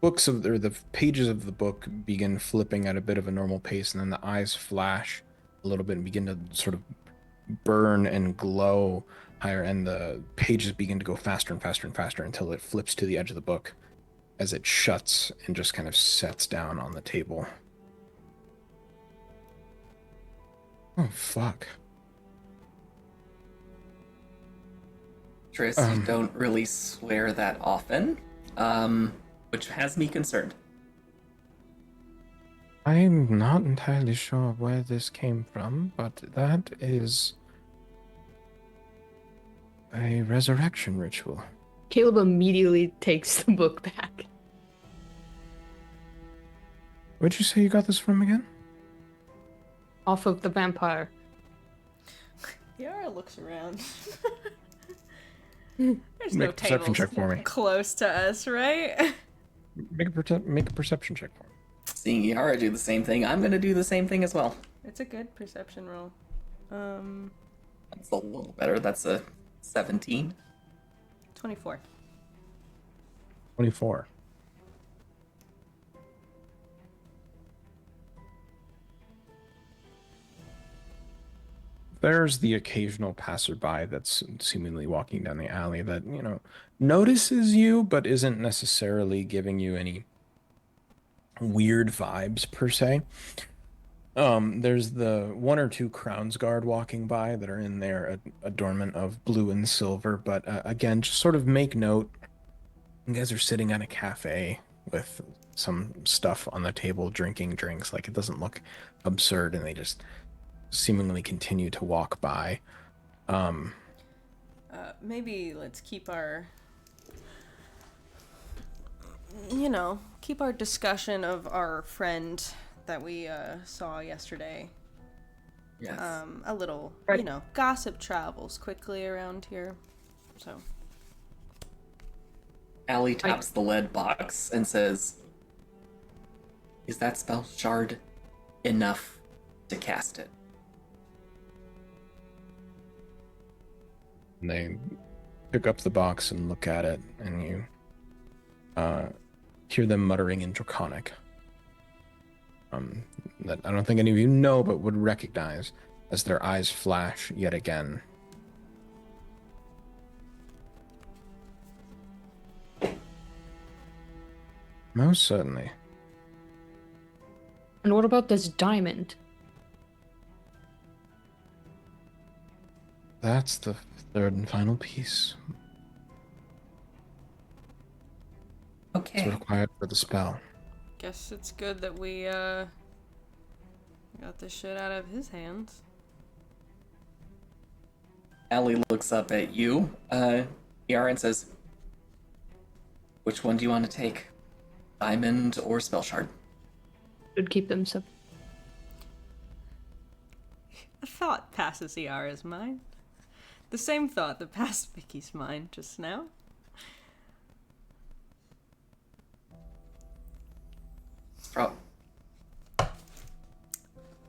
books of or the pages of the book begin flipping at a bit of a normal pace, and then the eyes flash a little bit and begin to sort of burn and glow higher, and the pages begin to go faster and faster and faster until it flips to the edge of the book as it shuts and just kind of sets down on the table. Oh, fuck. Triss, you don't really swear that often, which has me concerned. I'm not entirely sure where this came from, but that is a resurrection ritual. Caleb immediately takes the book back. Where'd you say you got this from again? Off of the vampire. Yara looks around. There's no Make a perception tables check for me. close to us, right? Make a perception check for me. Seeing Yara do the same thing, I'm gonna do the same thing as well. It's a good perception roll. That's a little better. That's a 17. 24. 24. There's the occasional passerby that's seemingly walking down the alley that, notices you, but isn't necessarily giving you any weird vibes per se. There's the 1 or 2 Crown's Guard walking by that are in their adornment of blue and silver, but again, just sort of make note, you guys are sitting at a cafe with some stuff on the table, drinking drinks, like it doesn't look absurd, and they just seemingly continue to walk by. Maybe let's keep our discussion of our friend that we saw yesterday. Yes. A little, Right. gossip travels quickly around here. So, Allie taps the lead box and says, "Is that spell shard enough to cast it?" And they pick up the box and look at it, and you hear them muttering in Draconic. That I don't think any of you know, but would recognize as their eyes flash yet again. Most certainly. And what about this diamond? That's the third and final piece. It's Okay. required for the spell. guess it's good that we got this shit out of his hands. Allie looks up at you, Yara, and says, "Which one do you want to take? Diamond or spell shard?" Should keep them so. A thought passes Yara's mind. The same thought that passed Vicky's mind just now. Pro-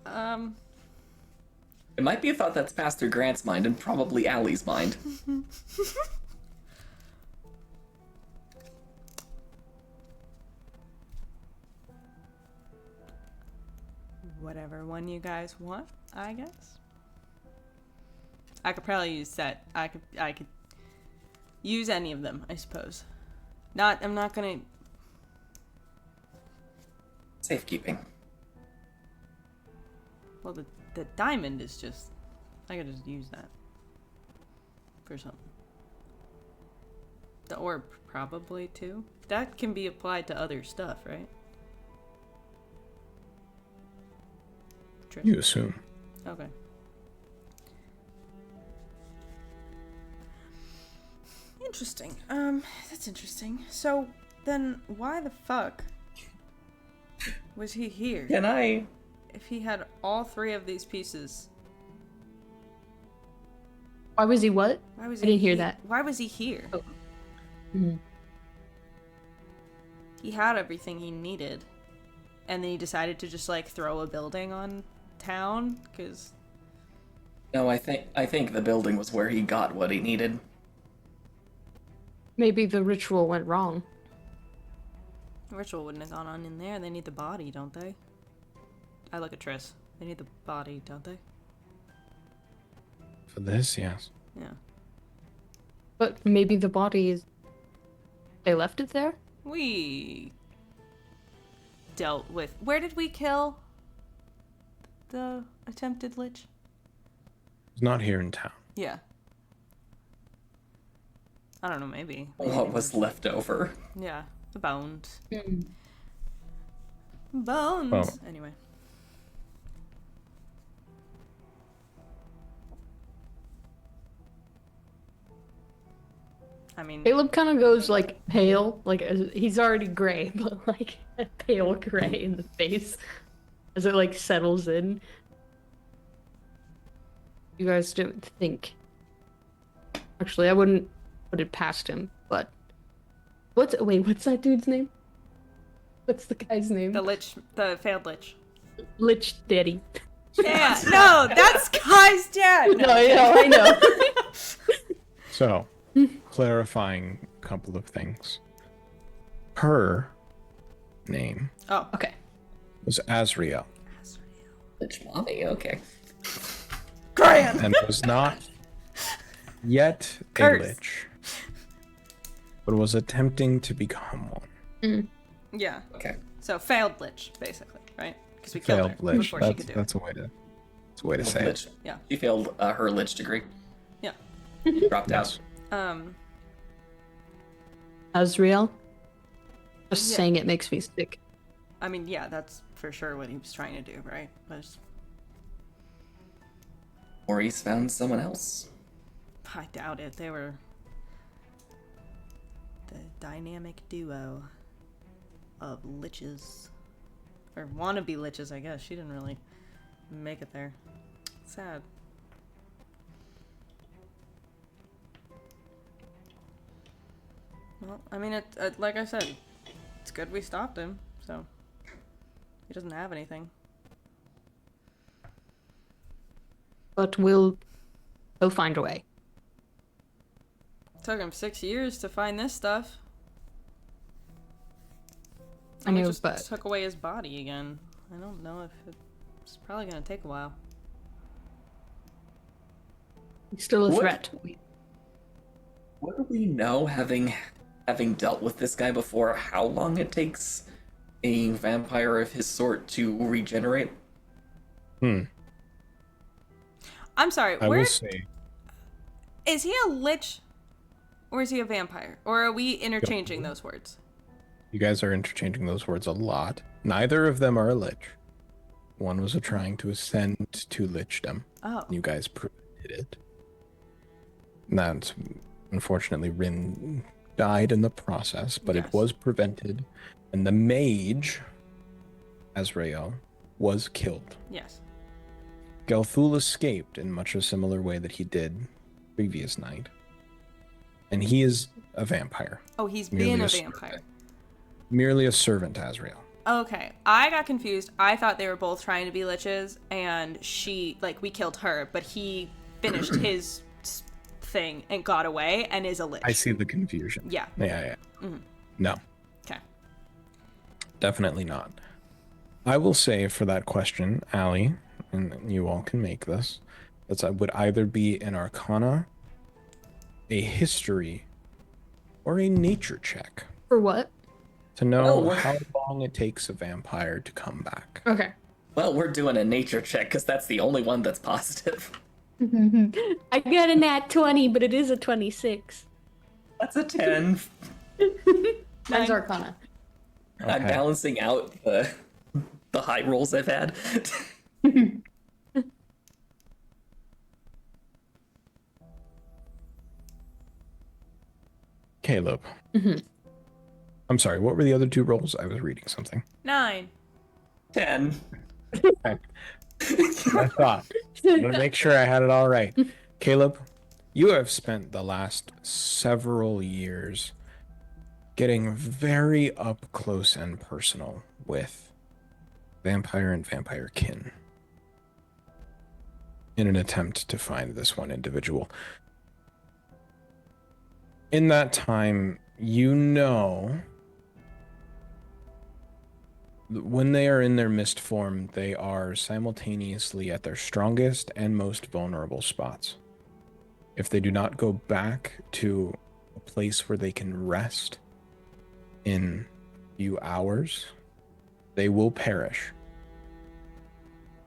Um, It might be a thought that's passed through Grant's mind and probably Allie's mind. whatever one you guys want, I guess. I could probably use that. I could use any of them, I suppose. I'm not gonna. Safekeeping. Well, the diamond is just... I could just use that. For something. The orb, probably, too. That can be applied to other stuff, right? Trish? You assume. Okay. Interesting. That's interesting. So, then why the fuck was he here? Can I? If he had all 3 of these pieces, Why was he what? why was I he didn't hear he- that. Why was he here? Oh. Mhm. He had everything he needed, and then he decided to just like throw a building on town because No, I think the building was where he got what he needed. Maybe the ritual went wrong. the ritual wouldn't have gone on in there. They need the body, don't they? I look at Triss. They need the body, don't they? For this, yes. Yeah. But maybe the body is... They left it there? We dealt with. Where did we kill the attempted lich? He's not here in town. Yeah. I don't know, maybe. What was left over? Yeah, the bones. Mm. Bones! Well. Anyway. I mean, Caleb kind of goes like pale, like he's already gray, but like pale gray in the face as it like settles in. You guys don't think? Actually, I wouldn't put it past him. But what's that dude's name? What's the guy's name? the failed lich. Lich Daddy. Yeah, no, that's Kai's dad! No, I know. So, clarifying a couple of things. Her name Oh, Okay. was Azriel Lich mommy, okay. Grand! and was not yet a Curse. lich, but was attempting to become one. Yeah, Okay. so failed lich, basically, right? Because we killed Failed her lich. before she could do That's a way to say it. Lich. Yeah. She failed her lich degree. Yeah. Dropped Yes. out. Azriel. Just Yeah. saying it makes me sick. I mean, yeah, that's for sure what he was trying to do, right? Or he's found someone else. I doubt it. They were the dynamic duo of liches. Or wannabe liches, I guess. She didn't really make it there. Sad. Well, I mean, like I said, it's good we stopped him, so he doesn't have anything. But we'll find a way. Took him 6 years to find this stuff. I And we know, just but took away his body again. I don't know if it's probably gonna take a while. he's still a What? threat. What do we know, having dealt with this guy before, how long it takes a vampire of his sort to regenerate? Hmm. I'm sorry, I where will say is he a lich or is he a vampire? Or are we interchanging those words? you guys are interchanging those words a lot. Neither of them are a lich. One was trying to ascend to lichdom. Oh. You guys prevented it. That's unfortunately Rin died in the process, but Yes. it was prevented, and the mage, Azrael, was killed. Yes. Gelthul escaped in much a similar way that he did previous night, and he is a vampire, Oh, he's Merely being a a servant. vampire. merely a servant to Azrael. Okay, I got confused. I thought they were both trying to be liches, and we killed her, but he finished his thing and got away and is a lich. I see the confusion. Yeah. Yeah. Mhm. No, Okay. definitely not. I will say for that question, Allie, and you all can make this, that would either be an arcana, a history, or a nature check For what? to know Oh. how long long it takes a vampire to come back. Okay. Well, we're doing a nature check because that's the only one that's positive. I got a nat 20, but it is a 26. That's a 10. Mine's Arcana. I'm Okay. balancing out the high rolls I've had. Caleb. I'm sorry, what were the other two rolls? I was reading something. 9. 10. I thought. I'm gonna make sure I had it all right. Caleb, you have spent the last several years getting very up close and personal with vampire and vampire kin in an attempt to find this one individual. In that time, you know, when they are in their mist form, they are simultaneously at their strongest and most vulnerable spots. If they do not go back to a place where they can rest in a few hours, they will perish.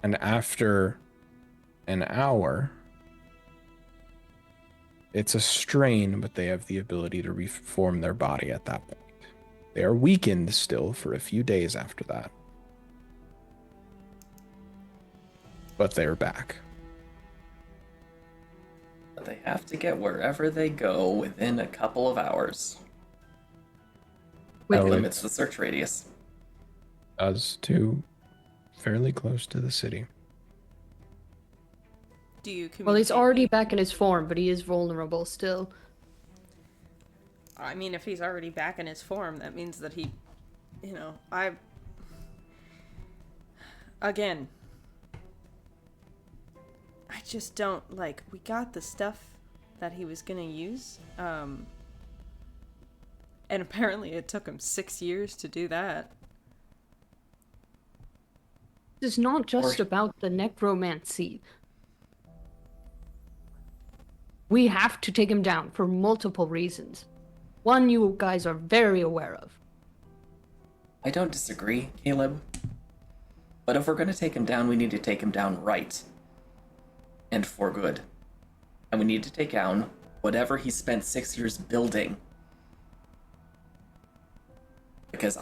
And after an hour, it's a strain, but they have the ability to reform their body at that point. They are weakened still for a few days after that. But they're back. But they have to get wherever they go within a couple of hours. That Ellie limits the search radius. does to fairly close to the city. Do you Well, he's communicate- already back in his form, but he is vulnerable still. I mean, if he's already back in his form, that means that he, you know, again, I just don't, like, we got the stuff that he was gonna use, and apparently it took him 6 years to do that. It's not just about the necromancy. We have to take him down for multiple reasons. One you guys are very aware of. I don't disagree, Caleb. But if we're going to take him down, we need to take him down right. And for good. And we need to take down whatever he spent 6 years building. Because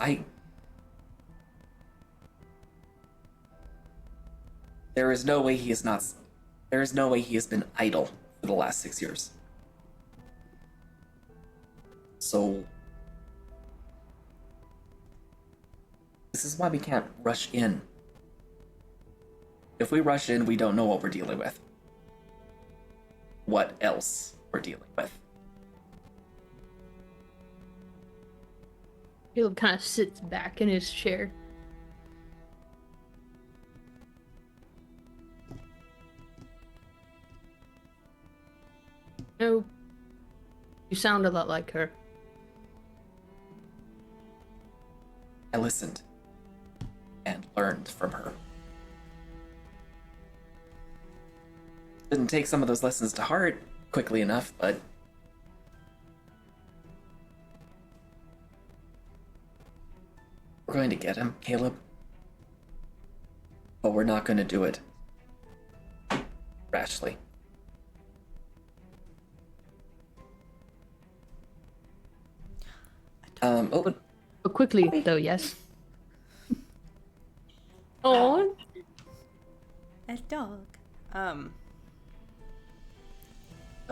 there is no way he has been idle for the last 6 years. So this is why we can't rush in. If we rush in, we don't know what we're dealing with. What else we're dealing with. Caleb kind of sits back in his chair. No, you sound a lot like her. I listened and learned from her. Didn't take some of those lessons to heart quickly enough, but we're going to get him, Caleb. But we're not going to do it rashly. But quickly, though, yes. Oh, A dog. Oh,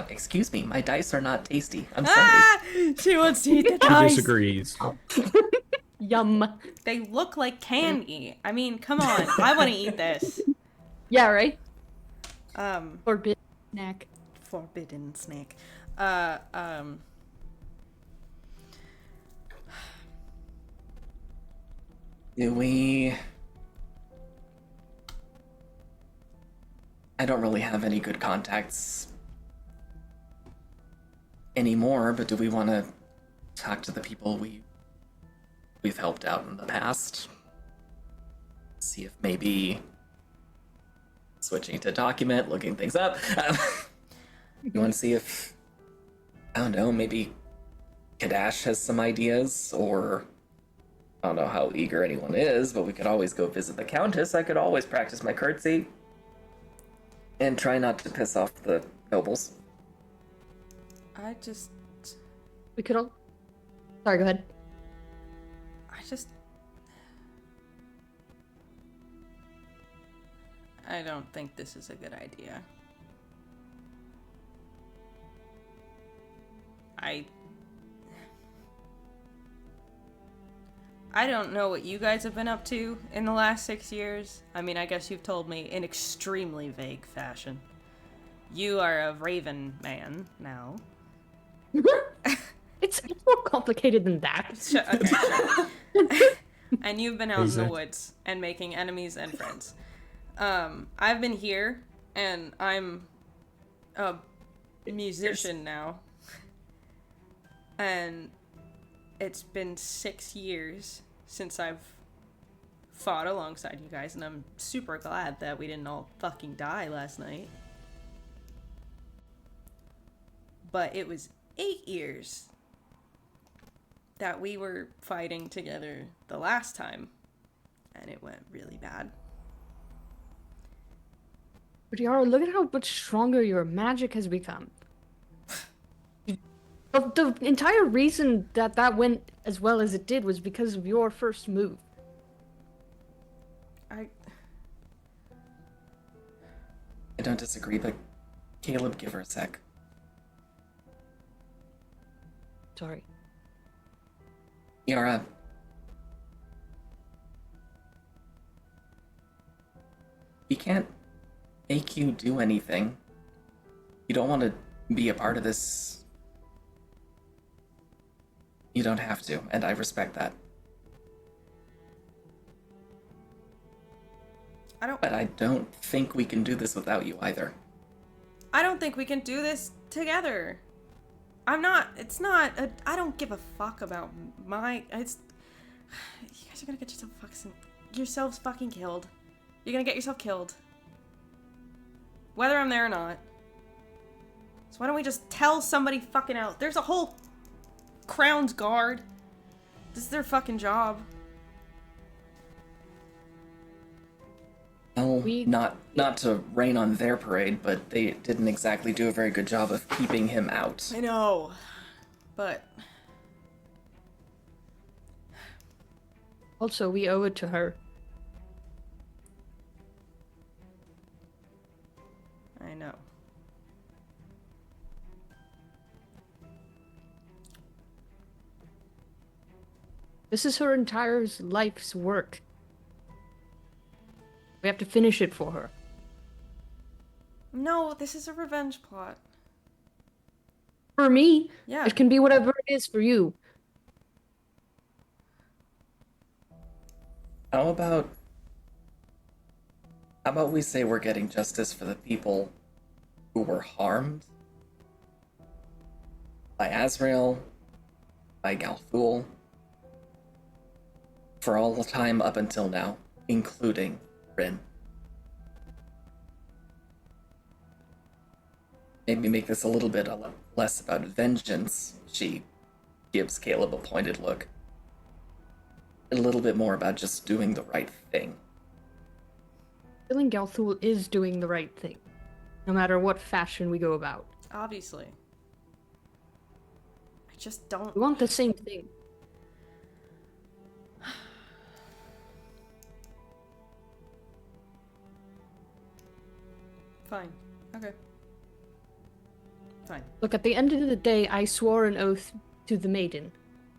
excuse me, my dice are not tasty. I'm sorry. Ah! She wants to eat the He dice. disagrees. yum. They look like candy. I mean, come on. I want to eat this. Yeah, right? Um, Forbidden snack. forbidden snack. Do we... I don't really have any good contacts anymore, but do we want to talk to the people we've helped out in the past? See if maybe switching to document, looking things up. You want to see if, I don't know, maybe Kadash has some ideas, or I don't know how eager anyone is, but we could always go visit the Countess. I could always practice my curtsy. And try not to piss off the nobles. I just... We could all... Sorry, go ahead. I don't think this is a good idea. I don't know what you guys have been up to in the last 6 years. I mean, I guess you've told me in extremely vague fashion. You are a raven man now. It's more complicated than that. Okay, sure. And you've been out in the Exact- woods and making enemies and friends. I've been here, and I'm a musician now. And it's been 6 years since I've fought alongside you guys, and I'm super glad that we didn't all fucking die last night. But it was 8 years that we were fighting together the last time, and it went really bad. But Yara, look at how much stronger your magic has become. The entire reason that went as well as it did was because of your first move. I don't disagree, but Caleb, give her a sec. Sorry. Yara. We can't make you do anything. You don't want to be a part of this. You don't have to, and I respect that. But I don't think we can do this without you either. I don't think we can do this together. I don't give a fuck about you guys are gonna get yourselves fucking killed. You're gonna get yourself killed. Whether I'm there or not. So why don't we just tell somebody fucking else? There's a whole Crown's Guard. This is their fucking job. Well, not to rain on their parade, but they didn't exactly do a very good job of keeping him out. I know. But Also, we owe it to her. I know. This is her entire life's work. We have to finish it for her. No, this is a revenge plot. For me, Yeah. it can be whatever it is for you. How about we say we're getting justice for the people who were harmed by Azrael, by Galthul, for all the time up until now, including Rin. Maybe make this a little bit less about vengeance. She gives Caleb a pointed look. A little bit more about just doing the right thing. Killing Galthul is doing the right thing, no matter what fashion we go about. Obviously. I just don't. We want the same thing. Fine. Okay. Fine. Look, at the end of the day, I swore an oath to the maiden.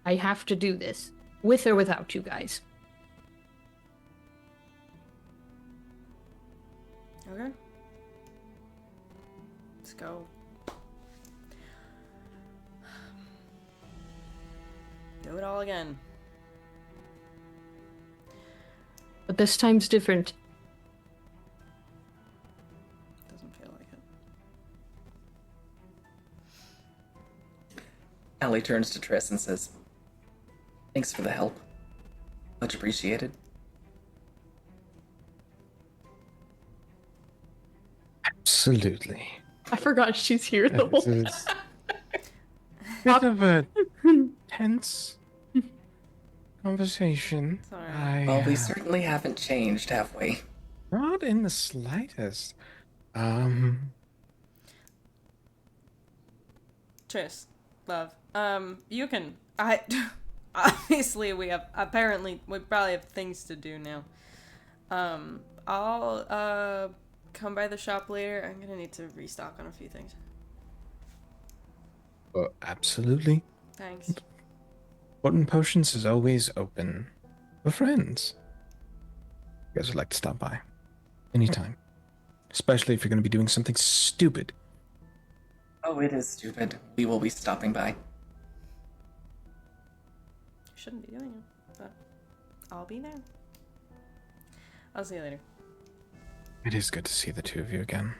I have to do this, with or without you guys. Okay. Let's go. Do it all again. But this time's different. Doesn't feel like it. Allie turns to Triss and says, "Thanks for the help. Much appreciated." Absolutely. I forgot she's here the whole time. It's bit of a tense conversation. Sorry. Well, we certainly haven't changed, have we? Not in the slightest. Tris, love. You can. I. Obviously, we probably have things to do now. I'll come by the shop later. I'm gonna need to restock on a few things. Absolutely. Thanks. Potent Potions is always open for friends. You guys would like to stop by anytime, especially if you're going to be doing something stupid. Oh, it is stupid. We will be stopping by. Shouldn't be doing it, but I'll be there. I'll see you later. It is good to see the two of you again.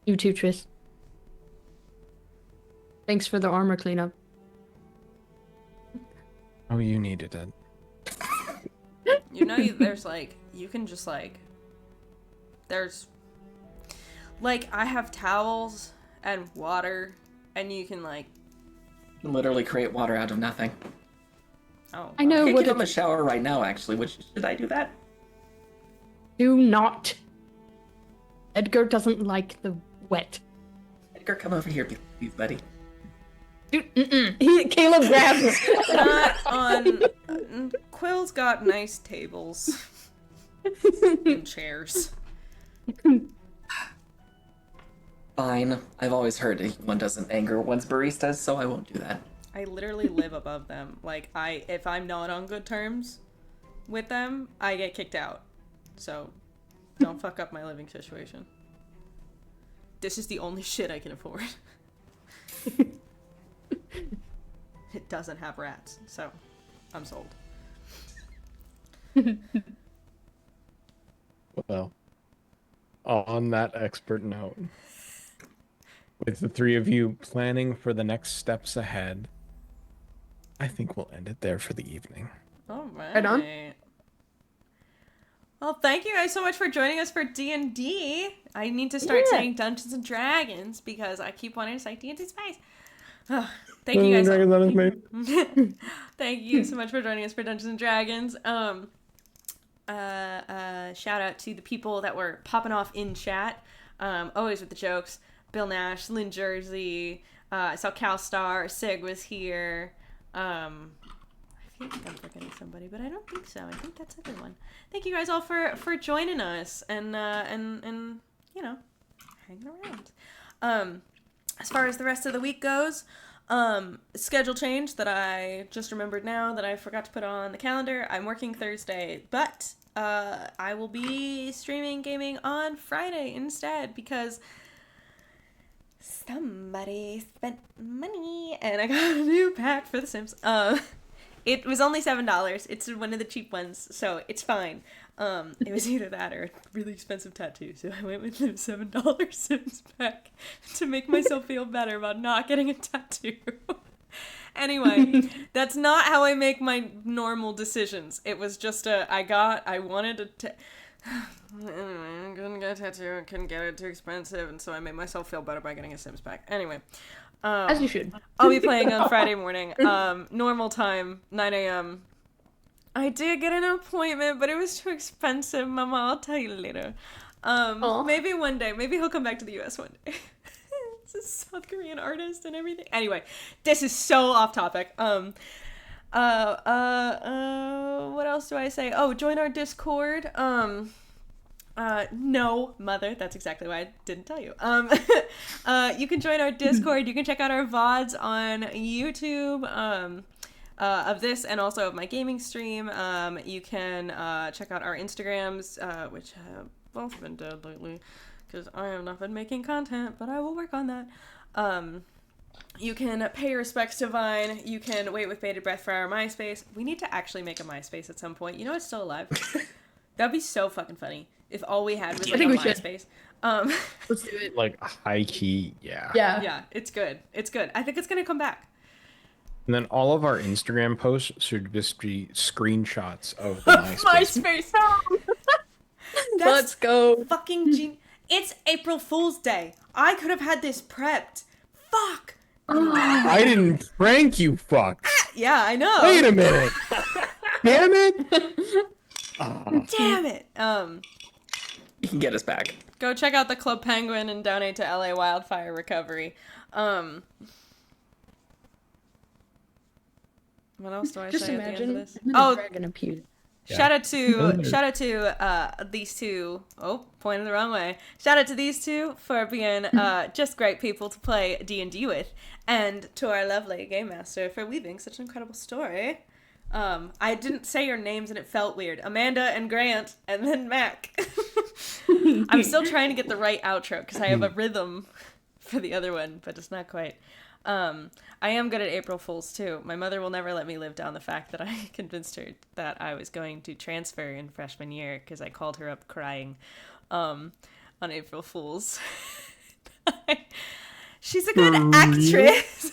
You too, Tris. Thanks for the armor cleanup. Oh, you needed it. You know, there's like, you can just like, there's, like, I have towels and water, and you can like, Literally create water out of nothing. oh. I know I could what give him a shower right now, actually. Should I do that? Do not. Edgar doesn't like the wet. Edgar, come over here, please, buddy. Dude, Caleb grabs. Not on. Quill's got nice tables and chairs. Fine. I've always heard one doesn't anger one's baristas, so I won't do that. I literally live above them. Like, if I'm not on good terms with them, I get kicked out. So, don't fuck up my living situation. This is the only shit I can afford. It doesn't have rats, so I'm sold. Well, on that expert note, with the three of you planning for the next steps ahead, I think we'll end it there for the evening. All right. Right on. Well, thank you guys so much for joining us for D&D. I need to start saying Dungeons and Dragons because I keep wanting to say D&D Space. Thank you guys. Thank you so much for joining us for Dungeons and Dragons. Shout out to the people that were popping off in chat. Always with the jokes. Bill Nash, Lynn Jersey. I saw CalStar. Sig was here. I feel like I'm forgetting somebody, but I don't think so. I think that's everyone. Thank you guys all for joining us and you know, hanging around. As far as the rest of the week goes, schedule change that I just remembered now that I forgot to put on the calendar. I'm working Thursday, but I will be streaming gaming on Friday instead because somebody spent money and I got a new pack for The Sims. It was only $7. It's one of the cheap ones, so it's fine. It was either that or a really expensive tattoo, so I went with the $7 Sims pack to make myself feel better about not getting a tattoo. Anyway, that's not how I make my normal decisions. It was just I wanted to anyway, I couldn't get a tattoo, I couldn't get it, too expensive, and so I made myself feel better by getting a Sims pack. Anyway. As you should. I'll be playing on Friday morning, normal time, 9 a.m. I did get an appointment, but it was too expensive, Mama. I'll tell you later. Maybe one day. Maybe he'll come back to the U.S. one day. It's a South Korean artist and everything. Anyway, this is so off topic. What else do I say? Oh, join our Discord. No, mother. That's exactly why I didn't tell you. You can join our Discord. You can check out our VODs on YouTube, of this and also of my gaming stream. You can, check out our Instagrams, which have both been dead lately because I have not been making content, but I will work on that. You can pay your respects to Vine. You can wait with bated breath for our MySpace. We need to actually make a MySpace at some point. You know it's still alive? That'd be so fucking funny if all we had was like a MySpace. Let's do it. Like high key, yeah. Yeah, it's good. It's good. I think it's gonna come back. And then all of our Instagram posts should just be screenshots of the MySpace. Let's go. Fucking genius. It's April Fool's Day. I could have had this prepped. Fuck. I didn't prank you, fuck. Yeah, I know. Wait a minute. Damn it. Damn it. You can get us back. Go check out the Club Penguin and donate to LA Wildfire Recovery. What else do I Just say at the end of imagine this? the Oh, dragon appeared. shout out to these two. Oh, pointed the wrong way. Shout out to these two for being just great people to play D&D with, and to our lovely game master for weaving such an incredible story. I didn't say your names and it felt weird. Amanda and Grant, and then Mac. I'm still trying to get the right outro because I have a rhythm for the other one, but it's not quite. I am good at April Fools too. My mother will never let me live down the fact that I convinced her that I was going to transfer in freshman year because I called her up crying on April Fools. She's a good actress.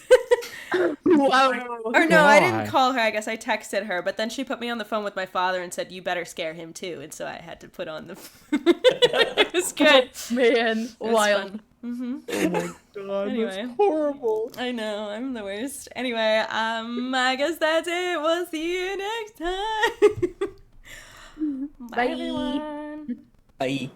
Wow. Or no, I didn't God. call her. I guess I texted her, but then she put me on the phone with my father and said, "You better scare him too." And so I had to put on the. It was good. Man, It was wild. fun. Mm-hmm. Oh my god, Anyway. that's horrible. I know, I'm the worst. Anyway, I guess that's it. We'll see you next time. Bye Bye. everyone. Bye.